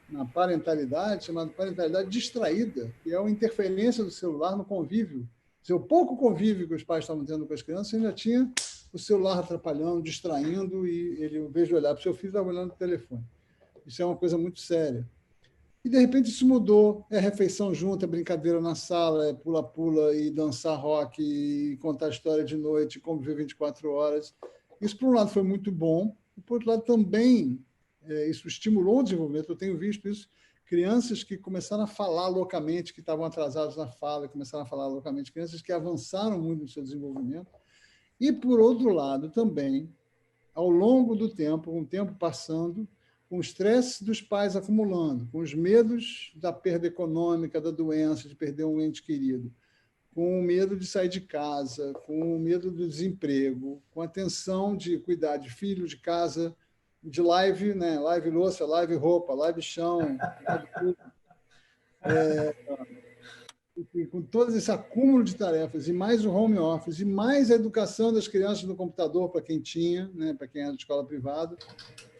na parentalidade, chamado parentalidade distraída, que é uma interferência do celular no convívio. O pouco convívio que os pais estavam tendo com as crianças, ainda tinha o celular atrapalhando, distraindo, e ele, ao invés de olhar para o seu filho, estava olhando para o telefone. Isso é uma coisa muito séria. E, de repente, isso mudou. É refeição junto, é brincadeira na sala, é pula-pula e dançar rock, e contar história de noite, conviver 24 horas. Isso, por um lado, foi muito bom, e, por outro lado, também isso estimulou o desenvolvimento. Eu tenho visto isso, crianças que começaram a falar loucamente, que estavam atrasadas na fala, começaram a falar loucamente, crianças que avançaram muito no seu desenvolvimento. E, por outro lado, também, ao longo do tempo, com o tempo passando, com o estresse dos pais acumulando, com os medos da perda econômica, da doença, de perder um ente querido, com o medo de sair de casa, com o medo do desemprego, com a tensão de cuidar de filho, de casa, de live, né? Live louça, live roupa, live chão, live tudo. E com todo esse acúmulo de tarefas, e mais o home office, e mais a educação das crianças no computador para quem tinha, né? Para quem era de escola privada,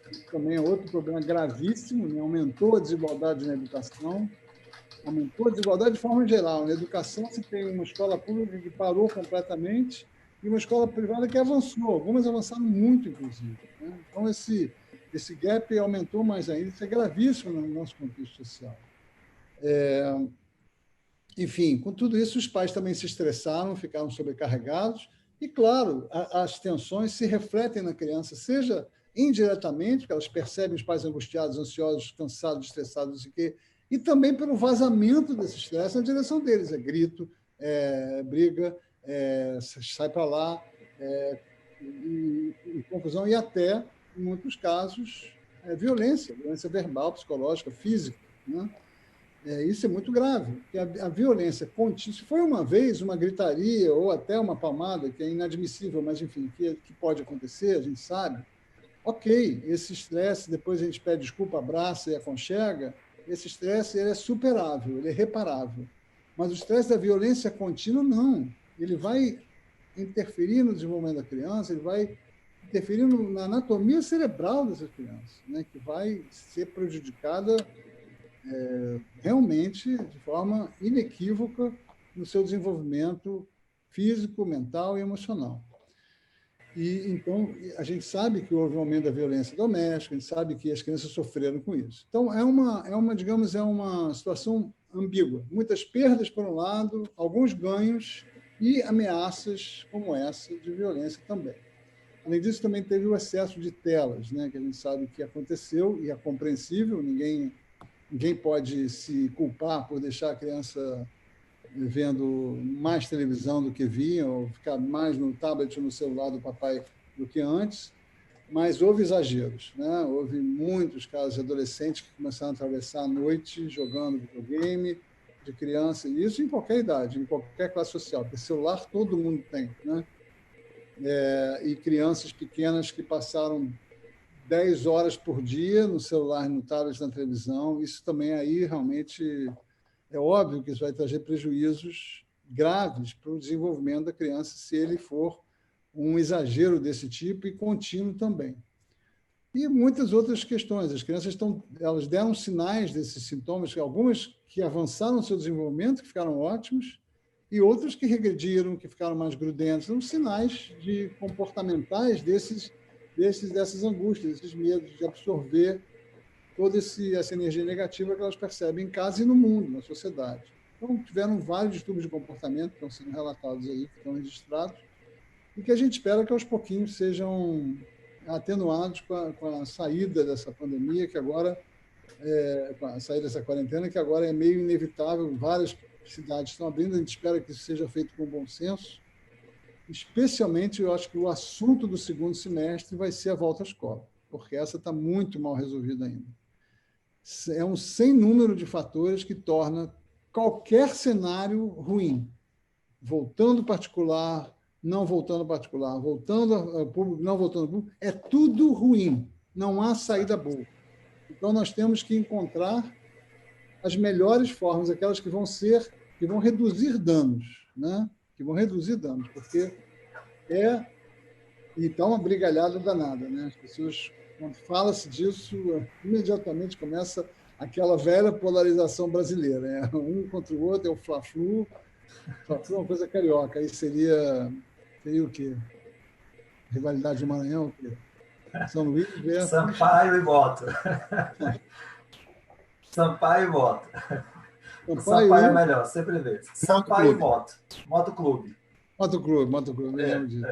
isso também é outro problema gravíssimo, né? Aumentou a desigualdade na educação, aumentou a desigualdade de forma geral. Na educação, você tem uma escola pública que parou completamente e uma escola privada que avançou. Algumas avançaram muito, inclusive, né? Então, esse gap aumentou mais ainda. Isso é gravíssimo no nosso contexto social. Enfim, com tudo isso, os pais também se estressaram, ficaram sobrecarregados. E, claro, as tensões se refletem na criança, seja indiretamente, porque elas percebem os pais angustiados, ansiosos, cansados, estressados, e também pelo vazamento desse estresse na direção deles. É grito, briga, sai para lá, e confusão, e até, em muitos casos, violência verbal, psicológica, física, né? Isso é muito grave, porque a violência contínua, se foi uma vez uma gritaria ou até uma palmada, que é inadmissível, mas, enfim, que pode acontecer, a gente sabe. Ok, esse estresse, depois a gente pede desculpa, abraça e aconchega, esse estresse ele é superável, ele é reparável. Mas o estresse da violência contínua, não. Ele vai interferir no desenvolvimento da criança, ele vai interferir na anatomia cerebral dessas crianças, né, que vai ser prejudicada realmente de forma inequívoca no seu desenvolvimento físico, mental e emocional. E, então, a gente sabe que houve um aumento da violência doméstica, a gente sabe que as crianças sofreram com isso. Então, é uma situação ambígua. Muitas perdas, por um lado, alguns ganhos e ameaças como essa de violência também. Além disso, também teve o excesso de telas, né, que a gente sabe que aconteceu e é compreensível, ninguém pode se culpar por deixar a criança vendo mais televisão do que via, ou ficar mais no tablet ou no celular do papai do que antes, mas houve exageros, né? Houve muitos casos de adolescentes que começaram a atravessar a noite jogando videogame, de criança, e isso em qualquer idade, em qualquer classe social, porque celular todo mundo tem, né? E crianças pequenas que passaram 10 horas por dia no celular, no tablet, na televisão. Isso também aí realmente é óbvio que isso vai trazer prejuízos graves para o desenvolvimento da criança se ele for um exagero desse tipo e contínuo também. E muitas outras questões. As crianças elas deram sinais desses sintomas, algumas que avançaram no seu desenvolvimento, que ficaram ótimos, e outras que regrediram, que ficaram mais grudentas. São sinais comportamentais dessas angústias, desses medos de absorver toda essa energia negativa que elas percebem em casa e no mundo, na sociedade. Então, tiveram vários distúrbios de comportamento que estão sendo relatados aí, que estão registrados, e que a gente espera que aos pouquinhos sejam atenuados com a saída dessa pandemia, que agora, com a saída dessa quarentena, que agora é meio inevitável. Várias cidades estão abrindo, a gente espera que isso seja feito com bom senso, especialmente, eu acho que o assunto do segundo semestre vai ser a volta à escola, porque essa está muito mal resolvida ainda. É um sem número de fatores que torna qualquer cenário ruim. Voltando particular, não voltando particular, voltando ao público, não voltando ao público, é tudo ruim. Não há saída boa. Então, nós temos que encontrar as melhores formas, aquelas que vão reduzir danos, né? Que vão reduzir danos, porque e tá uma brigalhada danada, né? As pessoas, quando fala-se disso, imediatamente começa aquela velha polarização brasileira, né? Um contra o outro, é o Fla-Flu. Fla-Flu é uma coisa carioca, aí seria o quê? Rivalidade de Maranhão, o quê? São Luís versus... Sampaio e Moto. Sampaio e Moto. O Sampaio é melhor, sempre vê. Sampaio e Moto. Moto Clube. Moto Clube, me lembro disso.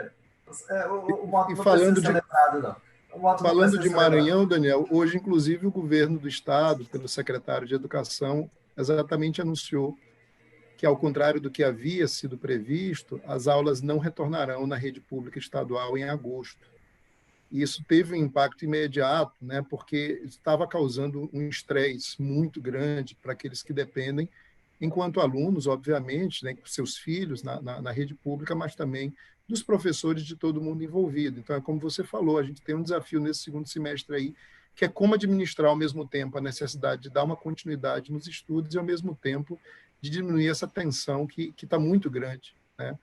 O Moto E não falando precisa ser lembrado, não. Falando de Maranhão, Daniel, hoje, inclusive, o governo do Estado, pelo secretário de Educação, exatamente anunciou que, ao contrário do que havia sido previsto, as aulas não retornarão na rede pública estadual em agosto. E isso teve um impacto imediato, né, porque estava causando um estresse muito grande para aqueles que dependem, enquanto alunos, obviamente, né, com seus filhos na rede pública, mas também dos professores, de todo mundo envolvido. Então, é como você falou, a gente tem um desafio nesse segundo semestre aí, que é como administrar ao mesmo tempo a necessidade de dar uma continuidade nos estudos e, ao mesmo tempo, de diminuir essa tensão que está muito grande, né?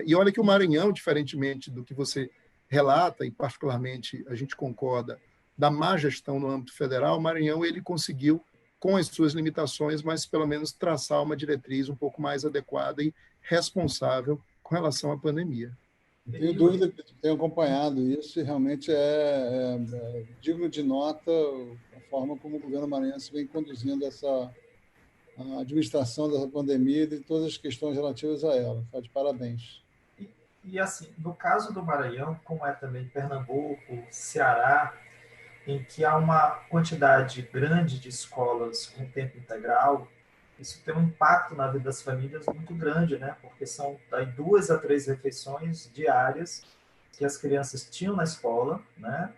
E olha que o Maranhão, diferentemente do que você relata, e particularmente a gente concorda, da má gestão no âmbito federal, o Maranhão ele conseguiu, com as suas limitações, mas pelo menos traçar uma diretriz um pouco mais adequada e responsável com relação à pandemia. Não tenho dúvida que tu tem acompanhado isso e realmente é digno de nota a forma como o governo maranhense vem conduzindo a administração dessa pandemia e de todas as questões relativas a ela. Está de parabéns. E assim, no caso do Maranhão, como é também Pernambuco, Ceará, em que há uma quantidade grande de escolas com tempo integral, isso tem um impacto na vida das famílias muito grande, né? Porque são daí 2 a 3 refeições diárias que as crianças tinham na escola, né?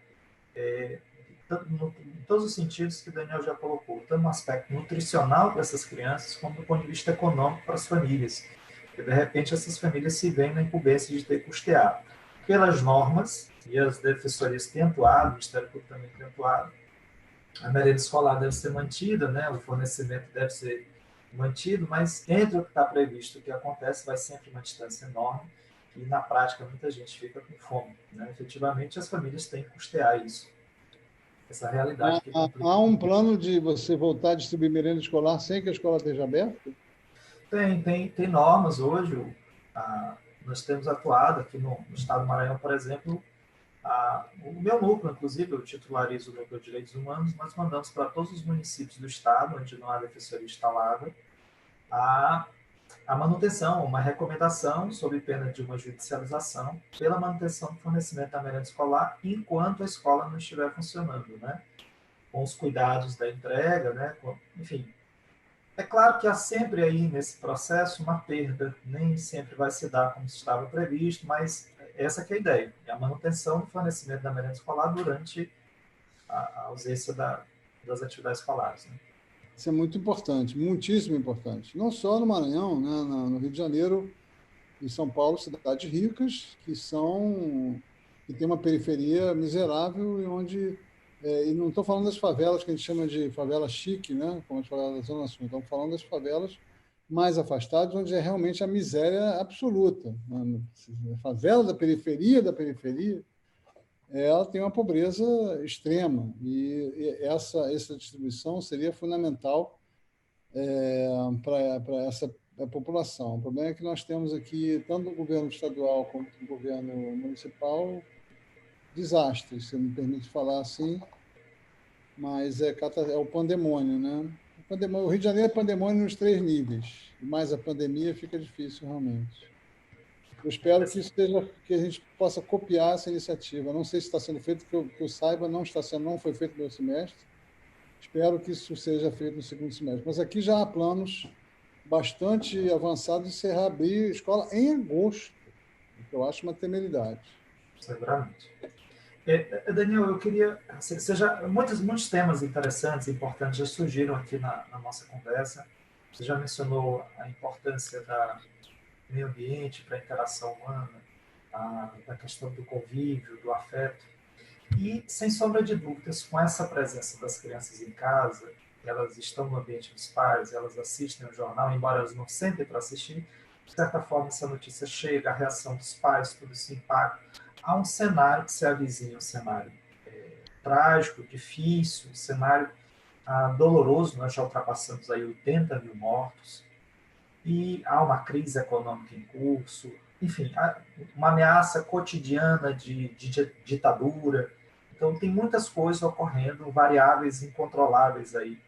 Em todos os sentidos que o Daniel já colocou, tanto no aspecto nutricional para essas crianças, como do ponto de vista econômico para as famílias. Porque, de repente, essas famílias se veem na incumbência de ter que custear. Pelas normas, e as defensorias têm atuado, o Ministério Público também tem atuado, a merenda escolar deve ser mantida, né? O fornecimento deve ser mantido, mas entre o que está previsto e o que acontece, vai sempre uma distância enorme e, na prática, muita gente fica com fome, né? Efetivamente, as famílias têm que custear isso. Essa realidade que complica. Há um plano de você voltar a distribuir merenda escolar sem que a escola esteja aberta? Tem normas hoje. Nós temos atuado aqui no estado do Maranhão, por exemplo, o meu núcleo, inclusive, eu titularizo o núcleo de direitos humanos, nós mandamos para todos os municípios do estado, onde não há defensoria instalada, a manutenção, uma recomendação sob pena de uma judicialização pela manutenção do fornecimento da merenda escolar enquanto a escola não estiver funcionando, né? Com os cuidados da entrega, né? Enfim, é claro que há sempre aí nesse processo uma perda, nem sempre vai se dar como estava previsto, mas essa que é a ideia, é a manutenção do fornecimento da merenda escolar durante a ausência das atividades escolares, né? Isso é muito importante, muitíssimo importante. Não só no Maranhão, né? No Rio de Janeiro e São Paulo, cidades ricas que têm uma periferia miserável e onde... e não estou falando das favelas que a gente chama de favela chique, né? Como as favelas da Zona Sul. Estamos falando das favelas mais afastadas, onde é realmente a miséria absoluta. A favela da periferia, ela tem uma pobreza extrema e essa distribuição seria fundamental para essa população. O problema é que nós temos aqui, tanto no governo estadual quanto no governo municipal, desastres, se me permite falar assim, mas é o pandemônio, né? O Rio de Janeiro é pandemônio nos 3 níveis, mais a pandemia fica difícil realmente. Eu espero que que a gente possa copiar essa iniciativa. Não sei se está sendo feito, que eu saiba, não foi feito no semestre. Espero que isso seja feito no segundo semestre. Mas aqui já há planos bastante avançados de se reabrir escola em agosto. eu acho uma temeridade. Seguramente. Daniel, eu queria... muitos temas interessantes, importantes, já surgiram aqui na nossa conversa. Você já mencionou a importância do meio ambiente para a interação humana, da questão do convívio, do afeto. E, sem sombra de dúvidas, com essa presença das crianças em casa, elas estão no ambiente dos pais, elas assistem o jornal, embora elas não sentem para assistir, de certa forma essa notícia chega, a reação dos pais, tudo isso impacta. Há um cenário que se avizinha, um cenário trágico, difícil, um cenário doloroso, nós já ultrapassamos aí 80 mil mortos, e há uma crise econômica em curso, enfim, há uma ameaça cotidiana de ditadura. Então, tem muitas coisas ocorrendo, variáveis incontroláveis aí,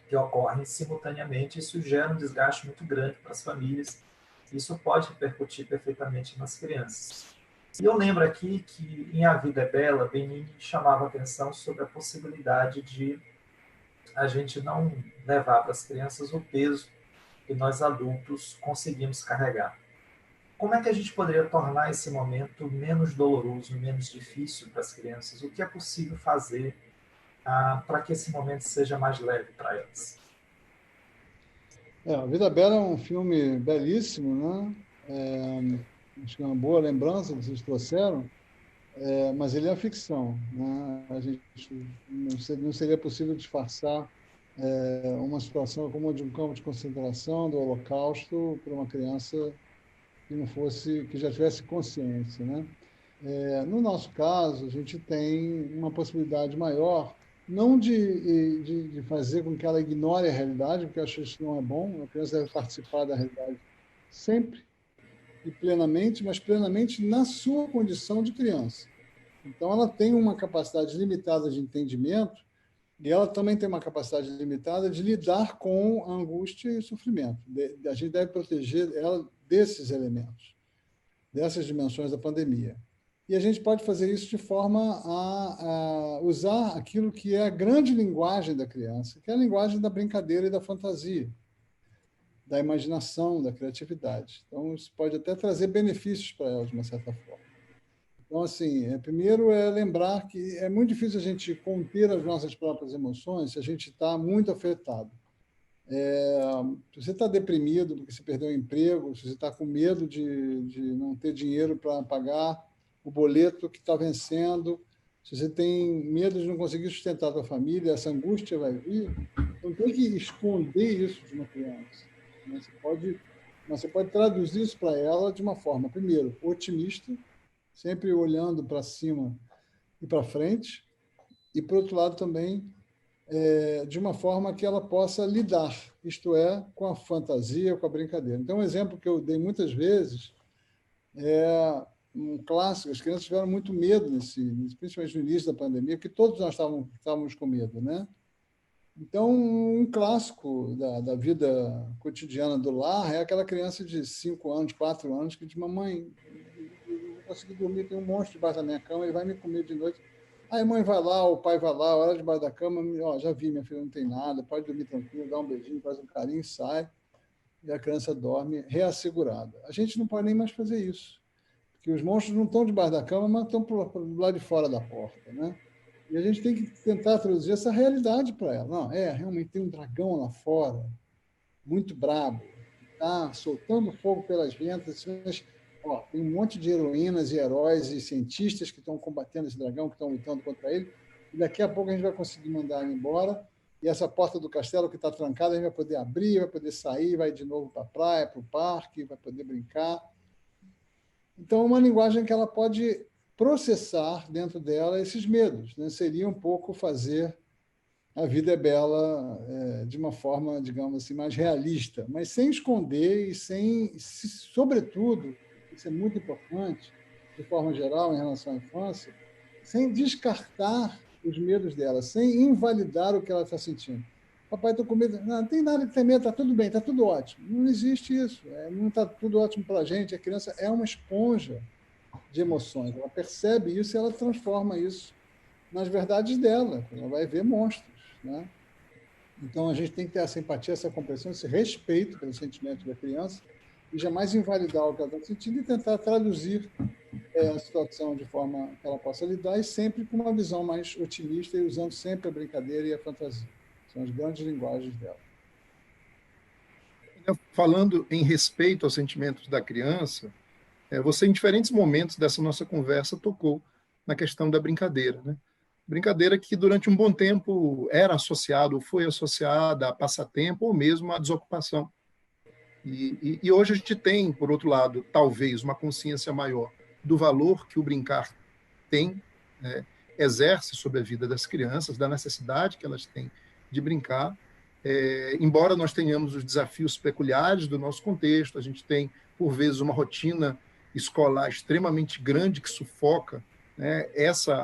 que ocorrem simultaneamente. Isso gera um desgaste muito grande para as famílias. Isso pode repercutir perfeitamente nas crianças. E eu lembro aqui que, em A Vida é Bela, Benigni chamava a atenção sobre a possibilidade de a gente não levar para as crianças o peso que nós adultos conseguimos carregar. Como é que a gente poderia tornar esse momento menos doloroso, menos difícil para as crianças? O que é possível fazer para que esse momento seja mais leve para elas? A Vida Bela é um filme belíssimo, né? Acho que é uma boa lembrança que vocês trouxeram, mas ele é ficção, né? A gente não seria possível disfarçar uma situação como a de um campo de concentração, do Holocausto, para uma criança que já tivesse consciência, né? No nosso caso, a gente tem uma possibilidade maior, não de fazer com que ela ignore a realidade, porque eu acho que isso não é bom. A criança deve participar da realidade sempre e plenamente, mas plenamente na sua condição de criança. Então, ela tem uma capacidade limitada de entendimento e ela também tem uma capacidade limitada de lidar com a angústia e o sofrimento. A gente deve proteger ela desses elementos, dessas dimensões da pandemia. E a gente pode fazer isso de forma a usar aquilo que é a grande linguagem da criança, que é a linguagem da brincadeira e da fantasia, da imaginação, da criatividade. Então, isso pode até trazer benefícios para ela, de uma certa forma. Então, assim, primeiro é lembrar que é muito difícil a gente conter as nossas próprias emoções se a gente está muito afetado. Se você está deprimido porque você perdeu o emprego, se você está com medo de não ter dinheiro para pagar o boleto que está vencendo, se você tem medo de não conseguir sustentar a sua família, essa angústia vai vir. Não tem que esconder isso de uma criança. Você pode traduzir isso para ela de uma forma, primeiro, otimista, sempre olhando para cima e para frente, e, por outro lado, também de uma forma que ela possa lidar, isto é, com a fantasia, com a brincadeira. Então, um exemplo que eu dei muitas vezes é um clássico. As crianças tiveram muito medo, principalmente no início da pandemia, porque todos nós estávamos com medo, né? Então, um clássico da vida cotidiana do lar é aquela criança de 5 anos, 4 anos, que diz: mamãe, eu não consegui dormir, tem um monstro debaixo da minha cama, ele vai me comer de noite. Aí a mãe vai lá, o pai vai lá, olha debaixo da cama, já vi, minha filha, não tem nada, pode dormir tranquilo, dá um beijinho, faz um carinho, sai, e a criança dorme reassegurada. A gente não pode nem mais fazer isso, porque os monstros não estão debaixo da cama, mas estão do lado de fora da porta, né? E a gente tem que tentar traduzir essa realidade para ela. Não, realmente tem um dragão lá fora, muito brabo, está soltando fogo pelas ventas, mas tem um monte de heroínas e heróis e cientistas que estão combatendo esse dragão, que estão lutando contra ele, e daqui a pouco a gente vai conseguir mandar ele embora, e essa porta do castelo que está trancada, a gente vai poder abrir, vai poder sair, vai de novo para a praia, para o parque, vai poder brincar. Então, é uma linguagem que ela pode processar dentro dela esses medos, né? Seria um pouco fazer A Vida é Bela de uma forma, digamos assim, mais realista, mas sem esconder e sobretudo, isso é muito importante, de forma geral, em relação à infância, sem descartar os medos dela, sem invalidar o que ela está sentindo. Papai, estou com medo. Não tem nada que ter medo, está tudo bem, está tudo ótimo. Não existe isso. Não está tudo ótimo para a gente. A criança é uma esponja de emoções. Ela percebe isso e ela transforma isso nas verdades dela. Ela vai ver monstros, né? Então, a gente tem que ter essa empatia, essa compreensão, esse respeito pelos sentimentos da criança, e jamais invalidar o que ela está sentindo e tentar traduzir a situação de forma que ela possa lidar, e sempre com uma visão mais otimista e usando sempre a brincadeira e a fantasia. São as grandes linguagens dela. Falando em respeito aos sentimentos da criança, você, em diferentes momentos dessa nossa conversa, tocou na questão da brincadeira, né? Brincadeira que, durante um bom tempo, era associado, ou foi associada a passatempo ou mesmo a desocupação. E hoje a gente tem, por outro lado, talvez uma consciência maior do valor que o brincar tem, né, exerce sobre a vida das crianças, da necessidade que elas têm de brincar. Embora nós tenhamos os desafios peculiares do nosso contexto, a gente tem, por vezes, uma rotina escolar extremamente grande que sufoca, né,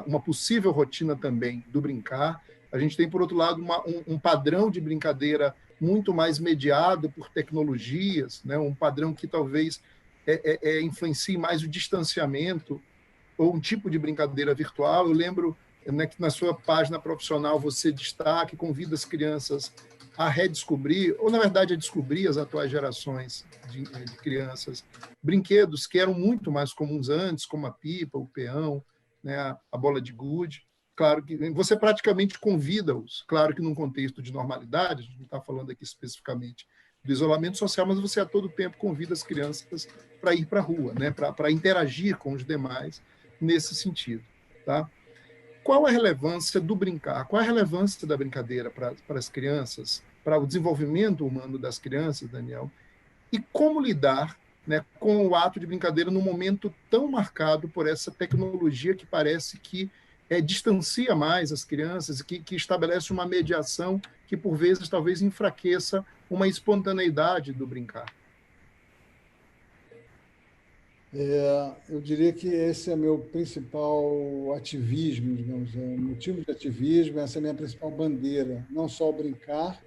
uma possível rotina também do brincar. A gente tem, por outro lado, um padrão de brincadeira muito mais mediado por tecnologias, né, um padrão que talvez influencie mais o distanciamento ou um tipo de brincadeira virtual. Eu lembro, né, que na sua página profissional você destaca e convida as crianças a redescobrir, ou na verdade a descobrir as atuais gerações de crianças, brinquedos que eram muito mais comuns antes, como a pipa, o peão, né, a bola de gude. Claro que você praticamente convida-os, claro que num contexto de normalidade, a gente não está falando aqui especificamente do isolamento social, mas você a todo tempo convida as crianças para ir para a rua, né, para interagir com os demais nesse sentido, tá? Qual a relevância do brincar? Qual a relevância da brincadeira para as crianças, para o desenvolvimento humano das crianças, Daniel? E como lidar, né, com o ato de brincadeira num momento tão marcado por essa tecnologia que parece que distancia mais as crianças e que estabelece uma mediação que, por vezes, talvez enfraqueça uma espontaneidade do brincar? Eu diria que esse é meu principal ativismo, digamos, motivo de ativismo, essa é a minha principal bandeira, não só o brincar,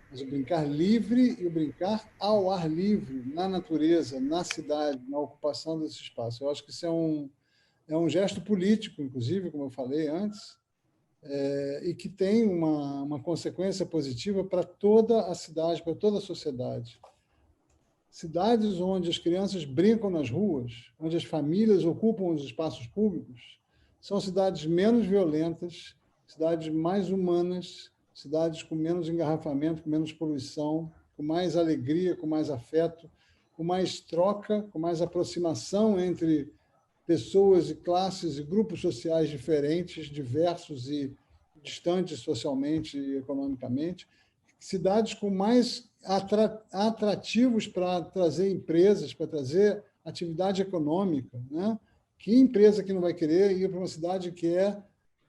mas o brincar livre e o brincar ao ar livre, na natureza, na cidade, na ocupação desse espaço. Eu acho que isso é um gesto político, inclusive, como eu falei antes, e que tem uma consequência positiva para toda a cidade, para toda a sociedade. Cidades onde as crianças brincam nas ruas, onde as famílias ocupam os espaços públicos, são cidades menos violentas, cidades mais humanas, cidades com menos engarrafamento, com menos poluição, com mais alegria, com mais afeto, com mais troca, com mais aproximação entre pessoas e classes e grupos sociais diferentes, diversos e distantes socialmente e economicamente, cidades com mais atrativos para trazer empresas, para trazer atividade econômica, né? Que empresa que não vai querer ir para uma cidade que é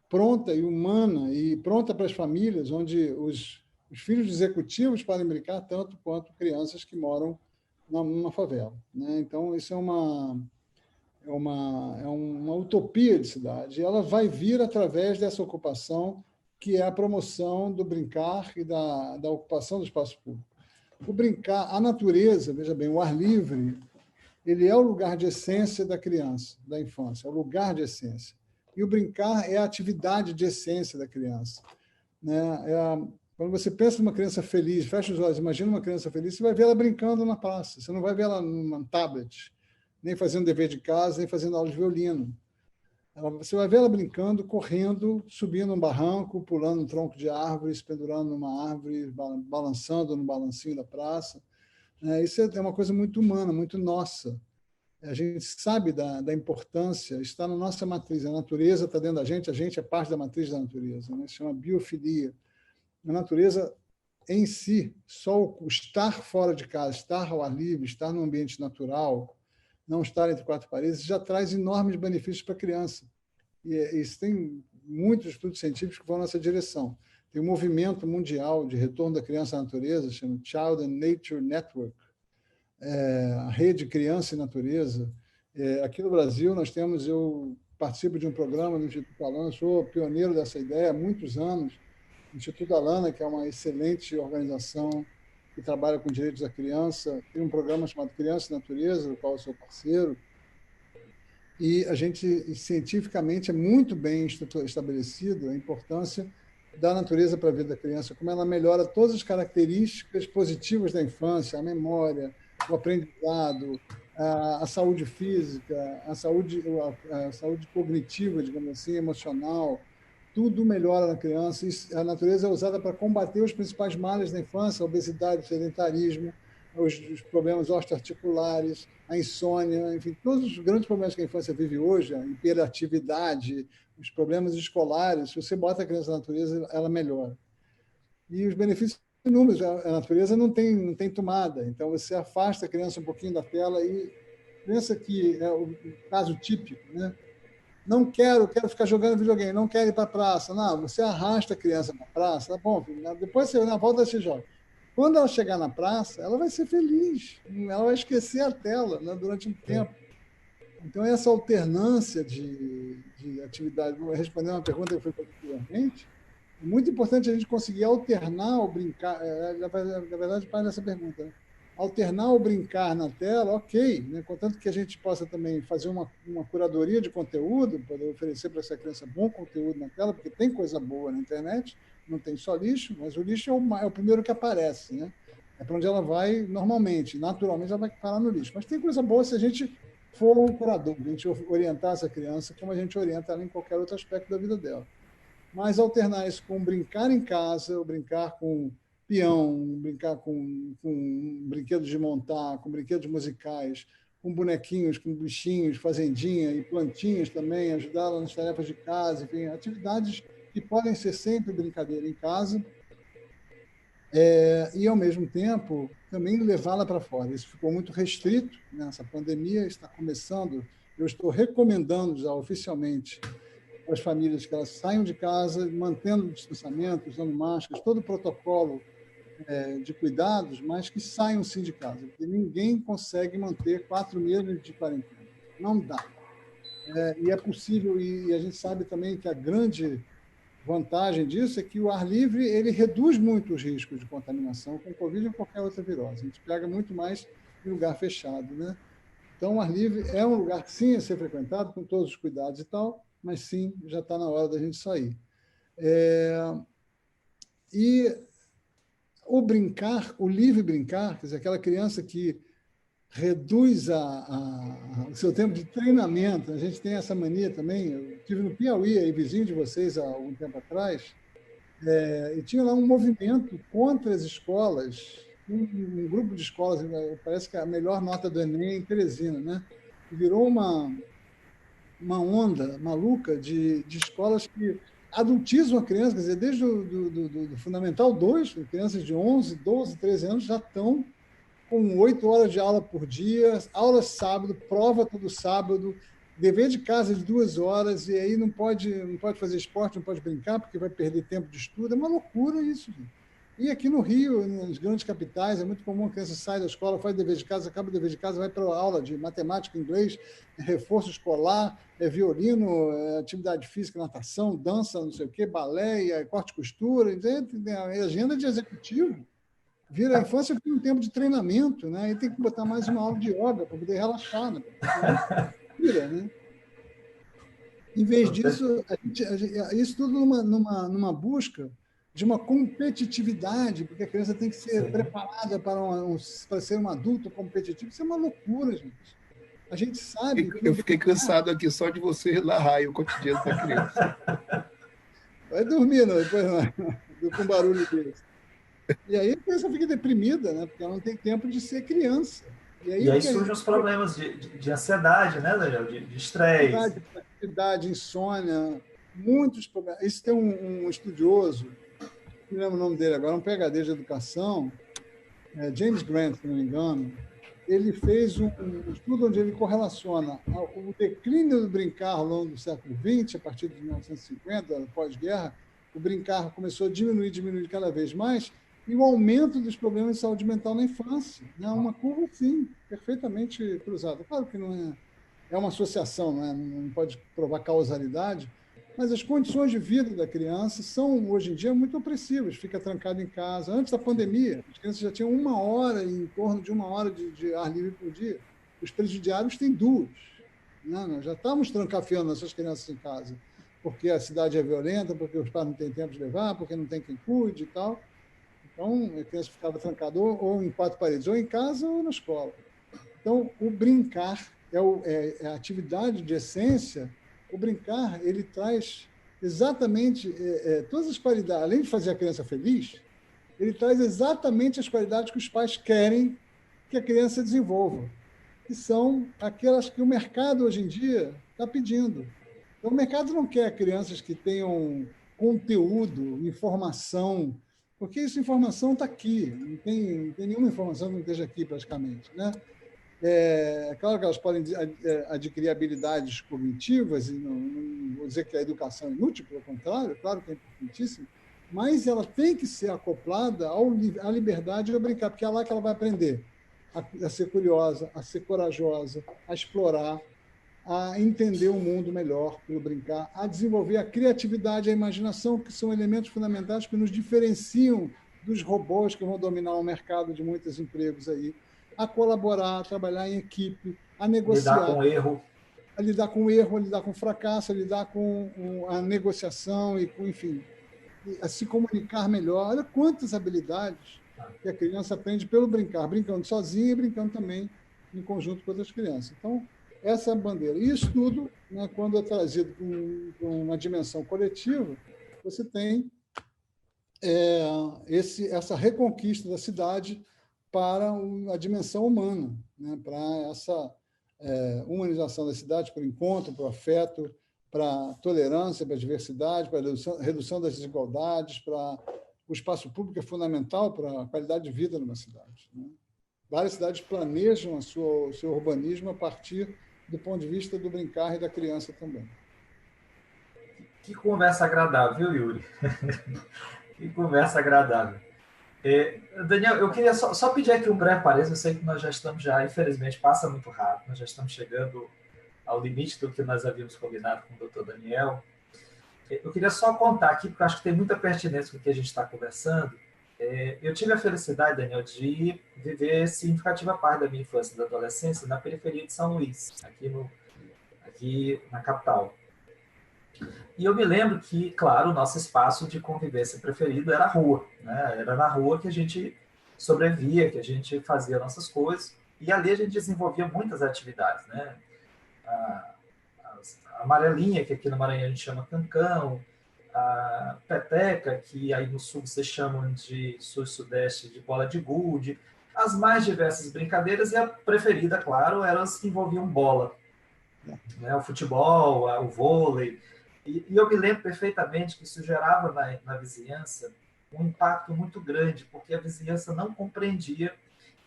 pronta e humana e pronta para as famílias, onde os filhos de executivos podem brincar tanto quanto crianças que moram numa favela, né? Então, isso é uma utopia de cidade, e ela vai vir através dessa ocupação, que é a promoção do brincar e da ocupação do espaço público. O brincar, a natureza, veja bem, o ar livre, ele é o lugar de essência da criança, da infância, é o lugar de essência. E o brincar é a atividade de essência da criança, né? Quando você pensa numa criança feliz, fecha os olhos, imagina uma criança feliz, você vai ver ela brincando na praça, você não vai ver ela num tablet, nem fazendo dever de casa, nem fazendo aula de violino. Você vai ver ela brincando, correndo, subindo um barranco, pulando um tronco de árvore, se pendurando numa árvore, balançando no balancinho da praça. Isso é uma coisa muito humana, muito nossa. A gente sabe da importância, está na nossa matriz. A natureza está dentro da gente, a gente é parte da matriz da natureza, né? Se chama biofilia. A natureza em si, só o estar fora de casa, estar ao ar livre, estar num ambiente natural, não estar entre quatro paredes, já traz enormes benefícios para a criança. E isso tem muitos estudos científicos que vão nessa direção. Tem um movimento mundial de retorno da criança à natureza, chama Child and Nature Network, a rede Criança e Natureza. Aqui no Brasil, eu participo de um programa no Instituto Alana, sou pioneiro dessa ideia há muitos anos. O Instituto Alana, que é uma excelente organização que trabalha com direitos da criança, tem um programa chamado Criança e Natureza, do qual eu sou parceiro, e a gente, cientificamente, é muito bem estabelecido a importância da natureza para a vida da criança, como ela melhora todas as características positivas da infância, a memória, o aprendizado, a saúde física, a saúde cognitiva, digamos assim, emocional, tudo melhora na criança. A natureza é usada para combater os principais males da infância, a obesidade, o sedentarismo, os problemas osteoarticulares, a insônia, enfim, todos os grandes problemas que a infância vive hoje, a hiperatividade, os problemas escolares, se você bota a criança na natureza, ela melhora. E os benefícios são inúmeros. A natureza não tem tomada, então você afasta a criança um pouquinho da tela e pensa que é o caso típico, né? Não quero ficar jogando videogame, não quero ir para a praça. Não, você arrasta a criança para a praça, tá bom, filho, depois você, na volta você joga. Quando ela chegar na praça, ela vai ser feliz, ela vai esquecer a tela, né, durante um tempo. Então, essa alternância de atividade, respondendo uma pergunta que foi feita anteriormente, é muito importante a gente conseguir alternar o brincar, na verdade, para essa pergunta, né? Alternar o brincar na tela, ok, né? Contanto que a gente possa também fazer uma curadoria de conteúdo, poder oferecer para essa criança bom conteúdo na tela, porque tem coisa boa na internet, não tem só lixo, mas o lixo é o primeiro que aparece, né? É para onde ela vai normalmente, naturalmente ela vai parar no lixo. Mas tem coisa boa se a gente for um curador, a gente orientar essa criança como a gente orienta ela em qualquer outro aspecto da vida dela. Mas alternar isso com brincar em casa, brincar com peão, brincar com brinquedos de montar, com brinquedos musicais, com bonequinhos, com bichinhos, fazendinha e plantinhas também, ajudá-la nas tarefas de casa, enfim, atividades que podem ser sempre brincadeira em casa, e, ao mesmo tempo, também levá-la para fora. Isso ficou muito restrito nessa pandemia, está começando, eu estou recomendando já oficialmente para as famílias que elas saiam de casa, mantendo o distanciamento, usando máscaras, todo o protocolo de cuidados, mas que saiam sim de casa, porque ninguém consegue manter 4 meses de quarentena. Não dá. E é possível, e a gente sabe também que a grande vantagem disso é que o ar livre ele reduz muito os riscos de contaminação com Covid ou qualquer outra virose. A gente pega muito mais em lugar fechado, né? Então, o ar livre é um lugar, sim, a ser frequentado, com todos os cuidados e tal, mas sim, já está na hora da gente sair. E o brincar, o livre brincar, quer dizer, aquela criança que reduz o seu tempo de treinamento. A gente tem essa mania também. Eu estive no Piauí, aí, vizinho de vocês, há algum tempo atrás, e tinha lá um movimento contra as escolas, um grupo de escolas, parece que a melhor nota do Enem é em Teresina, né? E virou uma onda maluca de escolas que adultizam a criança, quer dizer, desde do Fundamental 2, crianças de 11, 12, 13 anos já estão com 8 horas de aula por dia, aula sábado, prova todo sábado, dever de casa de 2 horas, e aí não pode fazer esporte, não pode brincar, porque vai perder tempo de estudo. É uma loucura isso, gente. E aqui no Rio, nas grandes capitais, é muito comum a criança sai da escola, faz dever de casa, acaba o dever de casa, vai para a aula de matemática, inglês, reforço escolar, violino, atividade física, natação, dança, não sei o quê, balé, corte e costura, a agenda de executivo. A infância vira um tempo de treinamento, né? E tem que botar mais uma aula de yoga para poder relaxar, né? Né? Em vez disso, isso tudo numa busca de uma competitividade, porque a criança tem que ser preparada para ser um adulto competitivo. Isso é uma loucura, gente. A gente sabe... Eu fiquei cansado aqui só de você narrar o cotidiano da criança. Vai dormindo depois com barulho desse. E aí a criança fica deprimida, né? Porque ela não tem tempo de ser criança. E aí surgem os problemas de ansiedade, né, Daniel? De estresse. Ansiedade, insônia, muitos problemas. Isso tem um estudioso, não lembro o nome dele agora, um PhD de educação, James Grant, se não me engano. Ele fez um estudo onde ele correlaciona o declínio do brincar ao longo do século XX, a partir de 1950, pós-guerra, o brincar começou a diminuir cada vez mais, e o aumento dos problemas de saúde mental na infância. Né? Uma curva, sim, perfeitamente cruzada. Claro que não é uma associação, não pode provar causalidade, mas as condições de vida da criança são, hoje em dia, muito opressivas. Fica trancado em casa. Antes da pandemia, as crianças já tinham em torno de 1 hora de ar livre por dia. Os presidiários têm 2. Nós já estamos trancafiando essas crianças em casa, porque a cidade é violenta, porque os pais não têm tempo de levar, porque não tem quem cuide e tal. Então, a criança ficava trancada ou em quatro paredes, ou em casa ou na escola. Então, o brincar é a atividade de essência. O brincar, ele traz exatamente todas as qualidades. Além de fazer a criança feliz, ele traz exatamente as qualidades que os pais querem que a criança desenvolva, que são aquelas que o mercado hoje em dia está pedindo. Então, o mercado não quer crianças que tenham conteúdo, informação, porque essa informação está aqui, não tem nenhuma informação que não esteja aqui praticamente, né? É claro que elas podem adquirir habilidades cognitivas, e não vou dizer que a educação é inútil, pelo contrário, claro que é importantíssimo, mas ela tem que ser acoplada à liberdade de brincar, porque é lá que ela vai aprender a ser curiosa, a ser corajosa, a explorar, a entender o mundo melhor pelo brincar, a desenvolver a criatividade e a imaginação, que são elementos fundamentais que nos diferenciam dos robôs que vão dominar o mercado de muitos empregos aí, a colaborar, a trabalhar em equipe, a negociar. Lidar com erro. A lidar com o erro, a lidar com o fracasso, a lidar com a negociação e, enfim, a se comunicar melhor. Olha quantas habilidades que a criança aprende pelo brincar, brincando sozinha e brincando também em conjunto com outras crianças. Então, essa é a bandeira. E isso tudo, né, quando é trazido com uma dimensão coletiva, você tem essa reconquista da cidade para a dimensão humana, né, para essa humanização da cidade, para o encontro, para o afeto, para a tolerância, para a diversidade, para a redução das desigualdades, para o espaço público é fundamental para a qualidade de vida numa cidade, né? Várias cidades planejam o seu urbanismo a partir do ponto de vista do brincar e da criança também. Que conversa agradável, viu, Yuri? Que conversa agradável. Daniel, eu queria só pedir aqui um breve parênteses. Eu sei que nós já estamos infelizmente, passa muito rápido, nós já estamos chegando ao limite do que nós havíamos combinado com o Dr. Daniel. Eu queria só contar aqui, porque eu acho que tem muita pertinência com o que a gente está conversando. Eu tive a felicidade, Daniel, de viver significativa parte da minha infância e da adolescência na periferia de São Luís, aqui na capital. E eu me lembro que, claro, o nosso espaço de convivência preferido era a rua, né? Era na rua que a gente sobrevivia, que a gente fazia nossas coisas, e ali a gente desenvolvia muitas atividades, né? A amarelinha, que aqui no Maranhão a gente chama cancão, a peteca, que aí no sul vocês chamam de sul e sudeste de bola de gude, as mais diversas brincadeiras, e a preferida, claro, elas que envolviam bola, né? O futebol, o vôlei. E eu me lembro perfeitamente que isso gerava na vizinhança um impacto muito grande, porque a vizinhança não compreendia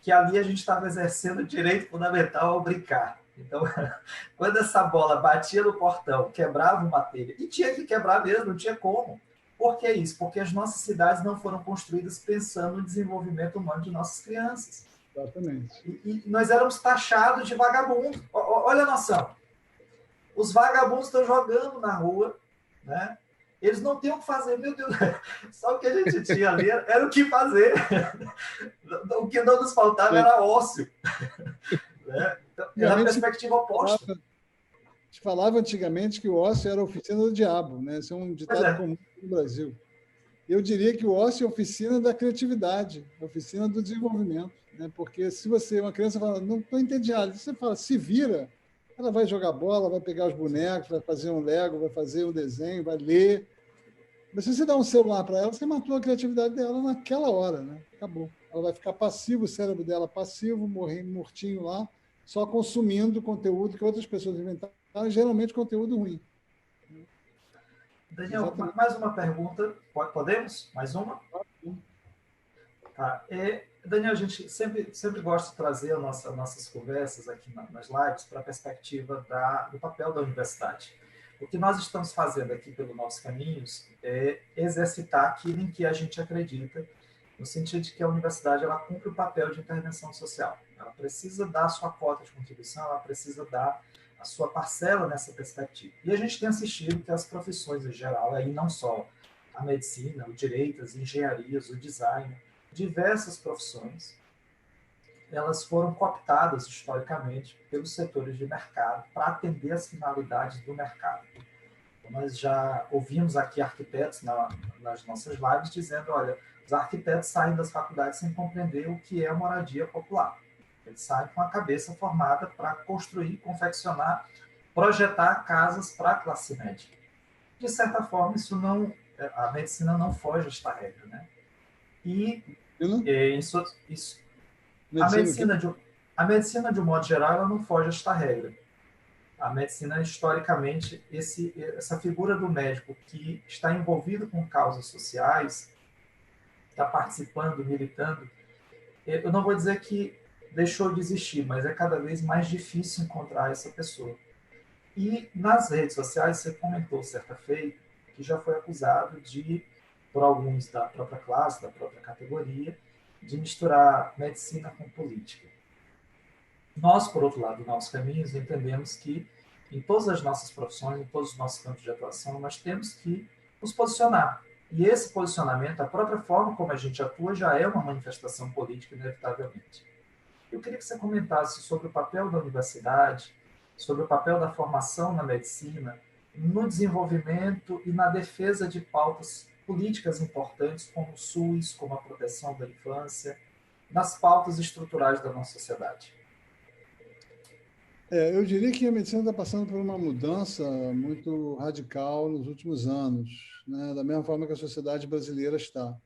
que ali a gente estava exercendo o direito fundamental ao brincar. Então, quando essa bola batia no portão, quebrava uma telha, e tinha que quebrar mesmo, não tinha como. Por que isso? Porque as nossas cidades não foram construídas pensando no desenvolvimento humano de nossas crianças. Exatamente. E nós éramos taxados de vagabundo. Olha a noção. Os vagabundos estão jogando na rua, né? Eles não têm o que fazer, meu Deus. Só o que a gente tinha ali era o que fazer. O que não nos faltava era ócio. Né? Então, era a perspectiva oposta. A gente falava antigamente que o ócio era a oficina do diabo, né? Isso é um ditado comum no Brasil. Eu diria que o ócio é a oficina da criatividade, a oficina do desenvolvimento, né? Porque se uma criança fala, não estou entediado, você fala, se vira, ela vai jogar bola, vai pegar os bonecos, vai fazer um Lego, vai fazer um desenho, vai ler. Mas se você dá um celular para ela, você matou a criatividade dela naquela hora, né? Acabou. Ela vai ficar passiva, o cérebro dela passivo, mortinho lá, só consumindo conteúdo que outras pessoas inventaram, geralmente conteúdo ruim. Daniel, exatamente. Mais uma pergunta. Podemos? Mais uma? Tá. Daniel, a gente sempre gosta de trazer nossas conversas aqui nas lives para a perspectiva do papel da universidade. O que nós estamos fazendo aqui pelos nossos caminhos é exercitar aquilo em que a gente acredita, no sentido de que a universidade ela cumpre o papel de intervenção social. Ela precisa dar a sua cota de contribuição, ela precisa dar a sua parcela nessa perspectiva. E a gente tem assistido que as profissões em geral, aí não só a medicina, o direito, as engenharias, o design, diversas profissões, elas foram cooptadas historicamente pelos setores de mercado para atender as finalidades do mercado. Então, nós já ouvimos aqui arquitetos nas nossas lives dizendo, olha, Os arquitetos saem das faculdades sem compreender o que é moradia popular. Eles saem com a cabeça formada para construir, confeccionar, projetar casas para a classe média. De certa forma, a medicina não foge desta regra, né? E a medicina, de um modo geral, ela não foge desta regra. A medicina, historicamente, essa figura do médico que está envolvido com causas sociais, está participando, militando, eu não vou dizer que deixou de existir, mas é cada vez mais difícil encontrar essa pessoa. E nas redes sociais, você comentou certa feita que já foi acusado por alguns da própria classe, da própria categoria, de misturar medicina com política. Nós, por outro lado, nossos caminhos, entendemos que em todas as nossas profissões, em todos os nossos campos de atuação, nós temos que nos posicionar. E esse posicionamento, a própria forma como a gente atua, já é uma manifestação política, inevitavelmente. Eu queria que você comentasse sobre o papel da universidade, sobre o papel da formação na medicina, no desenvolvimento e na defesa de pautas políticas importantes, como o SUS, como a proteção da infância, nas pautas estruturais da nossa sociedade. Eu diria que a medicina está passando por uma mudança muito radical nos últimos anos, né? Da mesma forma que a sociedade brasileira está.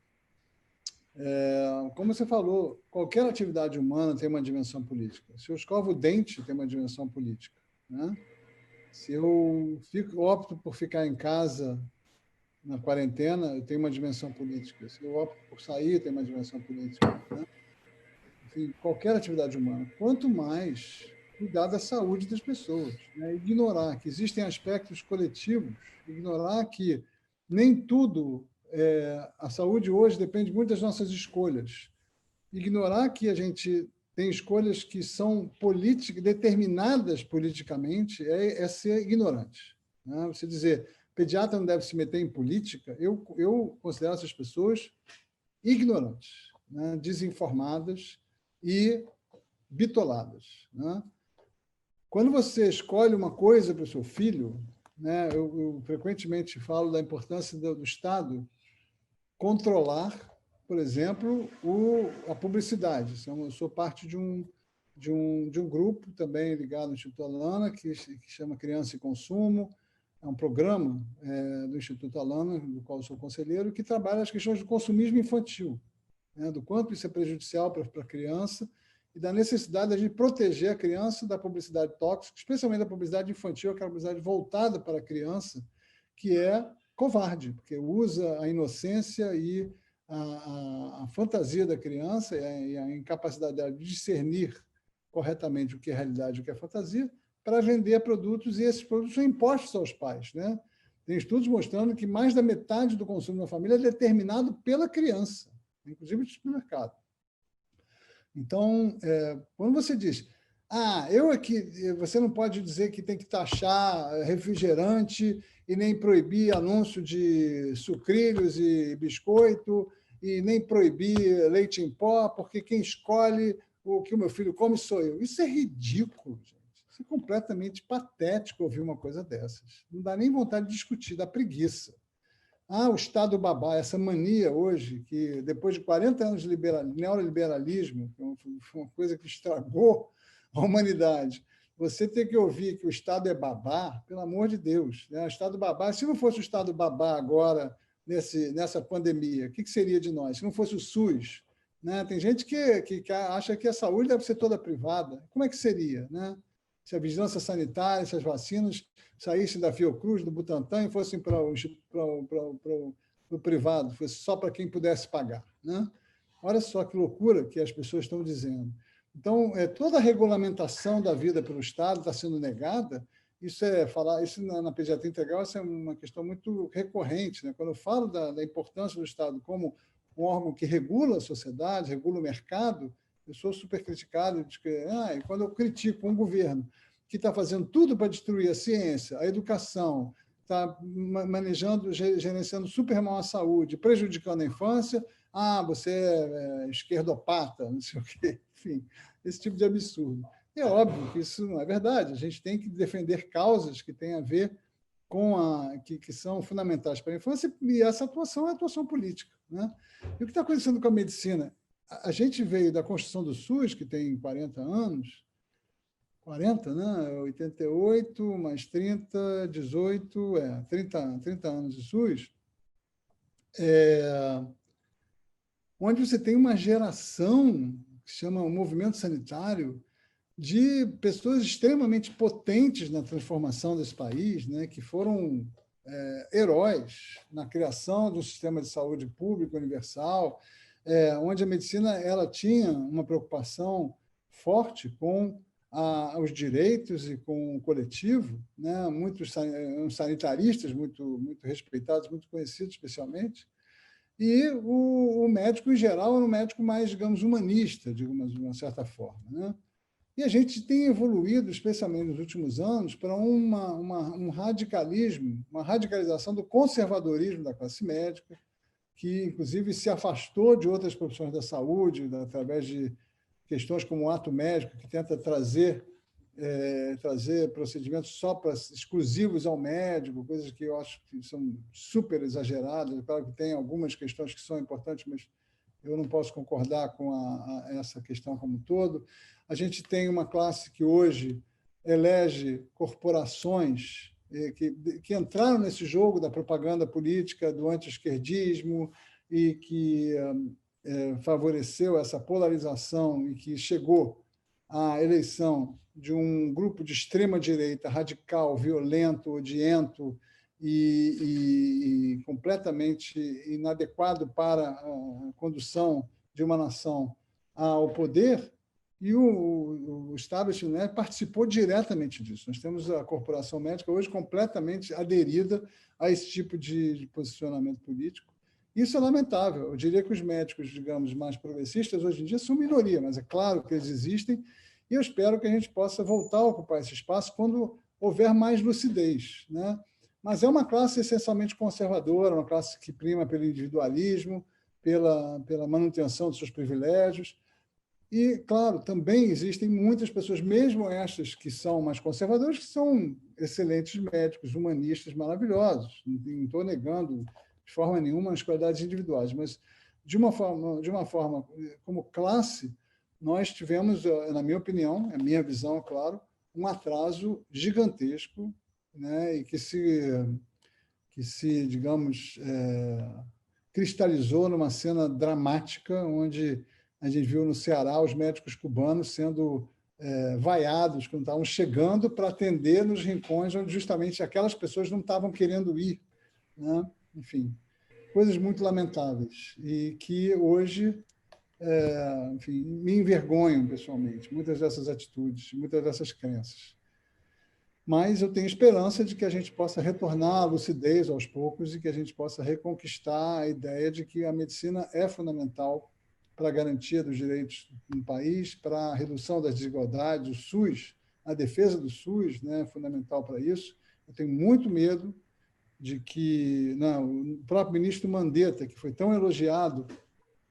Como você falou, qualquer atividade humana tem uma dimensão política. Se eu escovo o dente, tem uma dimensão política, né? Se eu opto por ficar em casa na quarentena, eu tenho uma dimensão política. Se eu opto por sair, tem uma dimensão política, né? Enfim, qualquer atividade humana. Quanto mais cuidar da saúde das pessoas, né? Ignorar que existem aspectos coletivos, ignorar que nem tudo... a saúde hoje depende muito das nossas escolhas. Ignorar que a gente tem escolhas que são determinadas politicamente é ser ignorante, né? Você dizer, pediatra não deve se meter em política, eu considero essas pessoas ignorantes, né? Desinformadas e bitoladas, né? Quando você escolhe uma coisa para o seu filho, né, eu frequentemente falo da importância do Estado controlar, por exemplo, a publicidade. Eu sou parte de um grupo também ligado ao Instituto Alana, que chama Criança e Consumo. É um programa do Instituto Alana, do qual eu sou conselheiro, que trabalha as questões do consumismo infantil, né, do quanto isso é prejudicial para a criança e da necessidade de proteger a criança da publicidade tóxica, especialmente da publicidade infantil, aquela publicidade voltada para a criança, que é covarde, porque usa a inocência e a fantasia da criança e a incapacidade dela de discernir corretamente o que é realidade e o que é fantasia para vender produtos, e esses produtos são impostos aos pais, né? Tem estudos mostrando que mais da metade do consumo da família é determinado pela criança, inclusive no supermercado. Então, quando você diz, você não pode dizer que tem que taxar refrigerante e nem proibir anúncio de sucrilhos e biscoito e nem proibir leite em pó, porque quem escolhe o que o meu filho come sou eu. Isso é ridículo, gente. Isso é completamente patético ouvir uma coisa dessas. Não dá nem vontade de discutir, dá preguiça. O Estado babá, essa mania hoje, que depois de 40 anos de neoliberalismo, que foi uma coisa que estragou a humanidade, você tem que ouvir que o Estado é babá, pelo amor de Deus, né? O Estado babá, se não fosse o Estado babá agora, nessa pandemia, o que seria de nós? Se não fosse o SUS, né? Tem gente que acha que a saúde deve ser toda privada. Como é que seria, né? Se a vigilância sanitária, se as vacinas saíssem da Fiocruz, do Butantan e fossem para o privado, fosse só para quem pudesse pagar, né? Olha só que loucura que as pessoas estão dizendo. Então, toda a regulamentação da vida pelo Estado está sendo negada. Isso na pediatria integral, isso é uma questão muito recorrente, né? Quando eu falo da importância do Estado como um órgão que regula a sociedade, regula o mercado, eu sou super criticado de que, e quando eu critico um governo que está fazendo tudo para destruir a ciência, a educação, está manejando, gerenciando super mal a saúde, prejudicando a infância, você é esquerdopata, não sei o quê, enfim, esse tipo de absurdo. É óbvio que isso não é verdade, a gente tem que defender causas que têm a ver que são fundamentais para a infância, e essa atuação é a atuação política, né? E o que está acontecendo com a medicina? A gente veio da construção do SUS, que tem 40 anos, 40, né? 88 mais 30, 18, 30 anos de SUS, onde você tem uma geração que se chama o movimento sanitário, de pessoas extremamente potentes na transformação desse país, né, que foram heróis na criação de um sistema de saúde público universal, onde a medicina ela tinha uma preocupação forte com os direitos e com o coletivo, né, muitos sanitaristas muito respeitados, muito conhecidos especialmente, e o médico, em geral, era um médico mais, digamos, humanista, de uma certa forma, né? E a gente tem evoluído, especialmente nos últimos anos, para um radicalismo, uma radicalização do conservadorismo da classe médica, que, inclusive, se afastou de outras profissões da saúde, através de questões como o ato médico, que tenta trazer procedimentos exclusivos ao médico, coisas que eu acho que são super exageradas. Claro que tem algumas questões que são importantes, mas eu não posso concordar com essa questão como um todo. A gente tem uma classe que hoje elege corporações que entraram nesse jogo da propaganda política, do anti-esquerdismo, e que favoreceu essa polarização e que chegou à eleição de um grupo de extrema-direita radical, violento, odiento e completamente inadequado para a condução de uma nação ao poder, e o establishment participou diretamente disso. Nós temos a corporação médica hoje completamente aderida a esse tipo de posicionamento político. Isso é lamentável. Eu diria que os médicos, digamos, mais progressistas, hoje em dia são minoria, mas é claro que eles existem, e eu espero que a gente possa voltar a ocupar esse espaço quando houver mais lucidez, né? Mas é uma classe essencialmente conservadora, uma classe que prima pelo individualismo, pela manutenção dos seus privilégios. E, claro, também existem muitas pessoas, mesmo estas que são mais conservadoras, que são excelentes médicos, humanistas maravilhosos. Não estou negando de forma nenhuma as qualidades individuais, mas, de uma forma como classe, nós tivemos, na minha opinião, a minha visão, é claro, um atraso gigantesco, né, e que se digamos, cristalizou numa cena dramática, onde a gente viu no Ceará os médicos cubanos sendo vaiados quando estavam chegando para atender nos rincões onde justamente aquelas pessoas não estavam querendo ir, né? Enfim, coisas muito lamentáveis e que hoje, enfim, me envergonham pessoalmente, muitas dessas atitudes, muitas dessas crenças. Mas eu tenho esperança de que a gente possa retornar à lucidez aos poucos e que a gente possa reconquistar a ideia de que a medicina é fundamental para a garantia dos direitos no país, para a redução das desigualdades, o SUS, a defesa do SUS, né, é fundamental para isso. Eu tenho muito medo de que o próprio ministro Mandetta, que foi tão elogiado,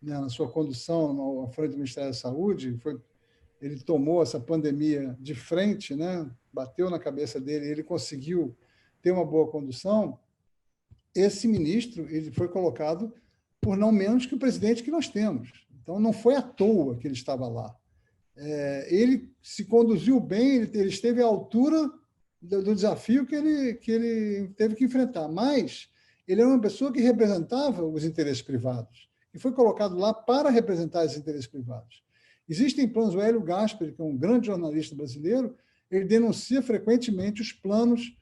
né, na sua condução à frente do Ministério da Saúde, ele tomou essa pandemia de frente, né, bateu na cabeça dele, ele conseguiu ter uma boa condução. Esse ministro ele foi colocado por não menos que o presidente que nós temos. Então, não foi à toa que ele estava lá. Ele se conduziu bem, ele esteve à altura do desafio que ele teve que enfrentar, mas ele era uma pessoa que representava os interesses privados e foi colocado lá para representar esses interesses privados. Existem planos, o Hélio Gaspari, que é um grande jornalista brasileiro, ele denuncia frequentemente os planos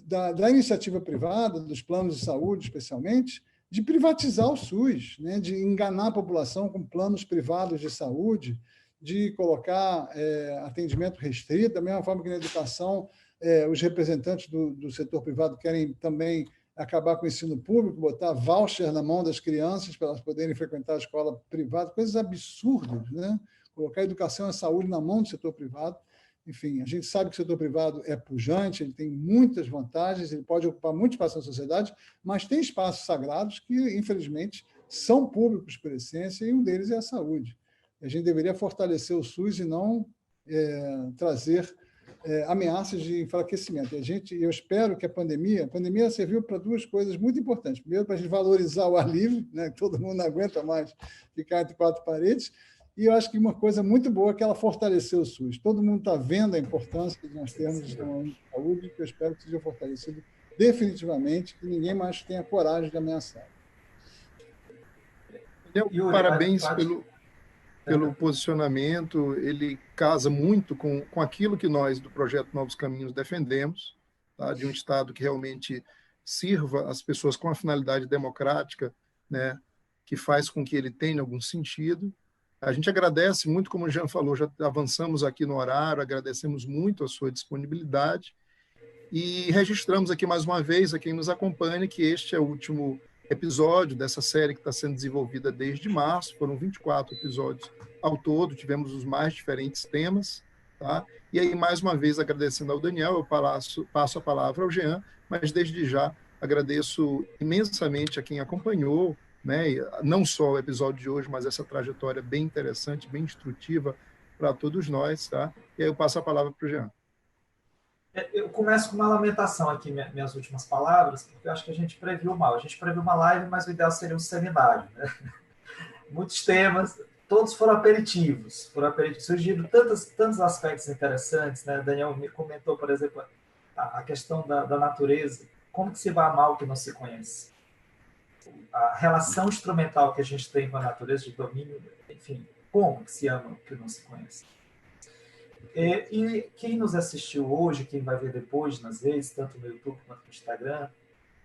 da iniciativa privada, dos planos de saúde, especialmente, de privatizar o SUS, né, de enganar a população com planos privados de saúde, de colocar atendimento restrito, da mesma forma que na educação os representantes do setor privado querem também acabar com o ensino público, botar voucher na mão das crianças para elas poderem frequentar a escola privada, coisas absurdas, né? Colocar a educação e a saúde na mão do setor privado. Enfim, a gente sabe que o setor privado é pujante, ele tem muitas vantagens, ele pode ocupar muito espaço na sociedade, mas tem espaços sagrados que, infelizmente, são públicos por essência, e um deles é a saúde. A gente deveria fortalecer o SUS e não trazer ameaças de enfraquecimento. Eu espero que a pandemia serviu para duas coisas muito importantes. Primeiro, para a gente valorizar o ar livre, né? Que todo mundo não aguenta mais ficar entre quatro paredes. E eu acho que uma coisa muito boa é que ela fortaleceu o SUS. Todo mundo está vendo a importância que nós temos do sistema único de saúde, que eu espero que seja fortalecido definitivamente, que ninguém mais tenha coragem de ameaçar. Parabéns pelo posicionamento. Ele casa muito com aquilo que nós, do Projeto Novos Caminhos, defendemos, tá? De um Estado que realmente sirva as pessoas com a finalidade democrática, né? Que faz com que ele tenha algum sentido. A gente agradece muito, como o Jean falou, já avançamos aqui no horário, agradecemos muito a sua disponibilidade e registramos aqui mais uma vez a quem nos acompanha que este é o último episódio dessa série que está sendo desenvolvida desde março. Foram 24 episódios ao todo, tivemos os mais diferentes temas, tá? E aí, mais uma vez, agradecendo ao Daniel, eu passo a palavra ao Jean, mas desde já agradeço imensamente a quem acompanhou, né? Não só o episódio de hoje, mas essa trajetória bem interessante, bem instrutiva para todos nós, tá? E aí eu passo a palavra para o Jean. Eu começo com uma lamentação aqui, minhas últimas palavras, porque eu acho que a gente previu mal. A gente previu uma live, mas o ideal seria um seminário, né? Muitos temas, todos foram aperitivos. Surgiram tantos aspectos interessantes, né? Daniel me comentou, por exemplo, a questão da natureza. Como que se vai amar o que não se conhece? A relação instrumental que a gente tem com a natureza de domínio, enfim, como que se ama o que não se conhece? E quem nos assistiu hoje, quem vai ver depois nas redes, tanto no YouTube quanto no Instagram,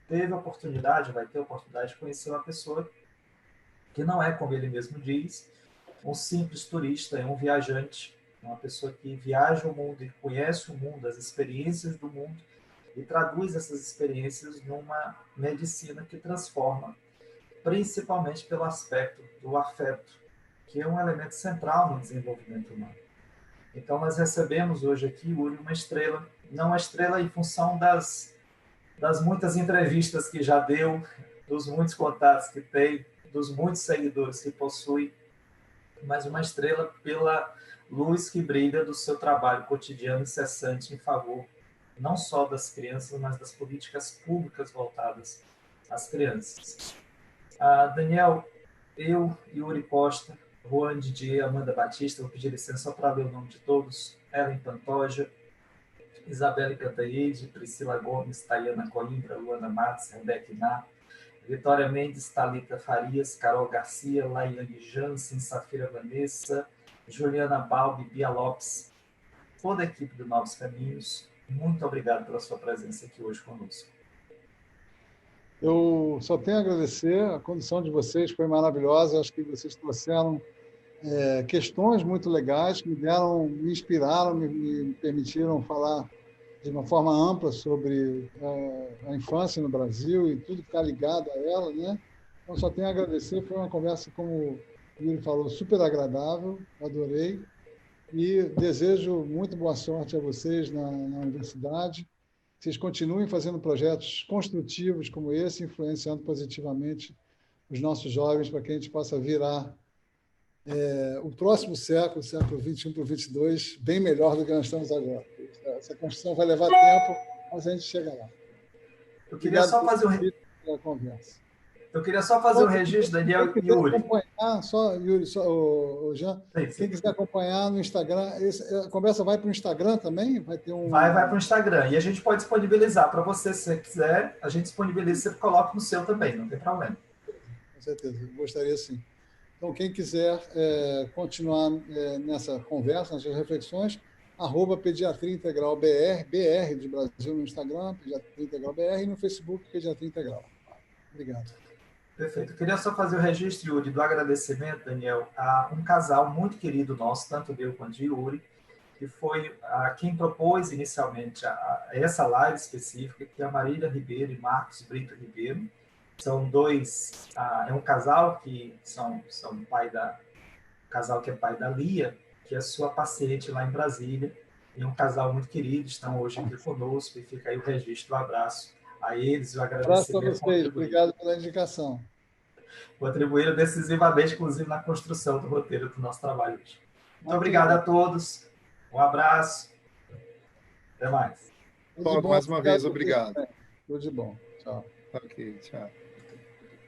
teve a oportunidade, vai ter a oportunidade de conhecer uma pessoa que não é, como ele mesmo diz, um simples turista, é um viajante, uma pessoa que viaja o mundo e conhece o mundo, as experiências do mundo, e traduz essas experiências numa medicina que transforma, principalmente pelo aspecto do afeto, que é um elemento central no desenvolvimento humano. Então, nós recebemos hoje aqui, Uri, uma estrela, não uma estrela em função das muitas entrevistas que já deu, dos muitos contatos que tem, dos muitos seguidores que possui, mas uma estrela pela luz que brilha do seu trabalho cotidiano incessante em favor não só das crianças, mas das políticas públicas voltadas às crianças. Daniel, eu, Yuri Costa, Juan Didier, Amanda Batista, vou pedir licença só para ler o nome de todos, Ellen Pantoja, Isabelle Cantaide, Priscila Gomes, Tayana Coimbra, Luana Matos, Rebeca Iná, Vitória Mendes, Thalita Farias, Carol Garcia, Laiane Jansen, Safira Vanessa, Juliana Balbi, Bia Lopes, toda a equipe do Novos Caminhos, muito obrigado pela sua presença aqui hoje conosco. Eu só tenho a agradecer, a condição de vocês foi maravilhosa, acho que vocês trouxeram questões muito legais que me inspiraram, me permitiram falar de uma forma ampla sobre a infância no Brasil e tudo que está ligado a ela, né? Então, só tenho a agradecer, foi uma conversa, como o Yuri falou, super agradável, adorei, e desejo muito boa sorte a vocês na universidade. Vocês continuem fazendo projetos construtivos como esse, influenciando positivamente os nossos jovens para que a gente possa virar o próximo século, o século XXI para o XXII, bem melhor do que nós estamos agora. Essa construção vai levar tempo, mas a gente chega lá. Eu queria só fazer um registro, Daniel e Yuri. Jean, quem quiser acompanhar no Instagram, a conversa vai para o Instagram também? Vai para o Instagram. E a gente pode disponibilizar para você, se você quiser, a gente disponibiliza, você coloca no seu também, não tem problema. Com certeza, gostaria sim. Então, quem quiser continuar nessa conversa, nessas reflexões, @Pediatria Integral BR, BR de Brasil no Instagram, Pediatria Integral BR, e no Facebook, Pediatria Integral. Obrigado. Perfeito. Eu queria só fazer o registro, Yuri, do agradecimento, Daniel, a um casal muito querido nosso, tanto eu quanto Yuri, que foi quem propôs inicialmente essa live específica, que é a Marília Ribeiro e Marcos Brito Ribeiro. São dois, é um casal que são casal que é pai da Lia, que é sua paciente lá em Brasília, e um casal muito querido, estão hoje aqui conosco, e fica aí o registro, um abraço a eles, o agradecimento. Abraço para vocês, obrigado pela indicação. Contribuíram decisivamente, inclusive, na construção do roteiro do nosso trabalho hoje. Muito obrigado a todos, um abraço. Até mais. Paulo, mais uma vez, obrigado. Tudo de bom. Tchau. Ok, tchau.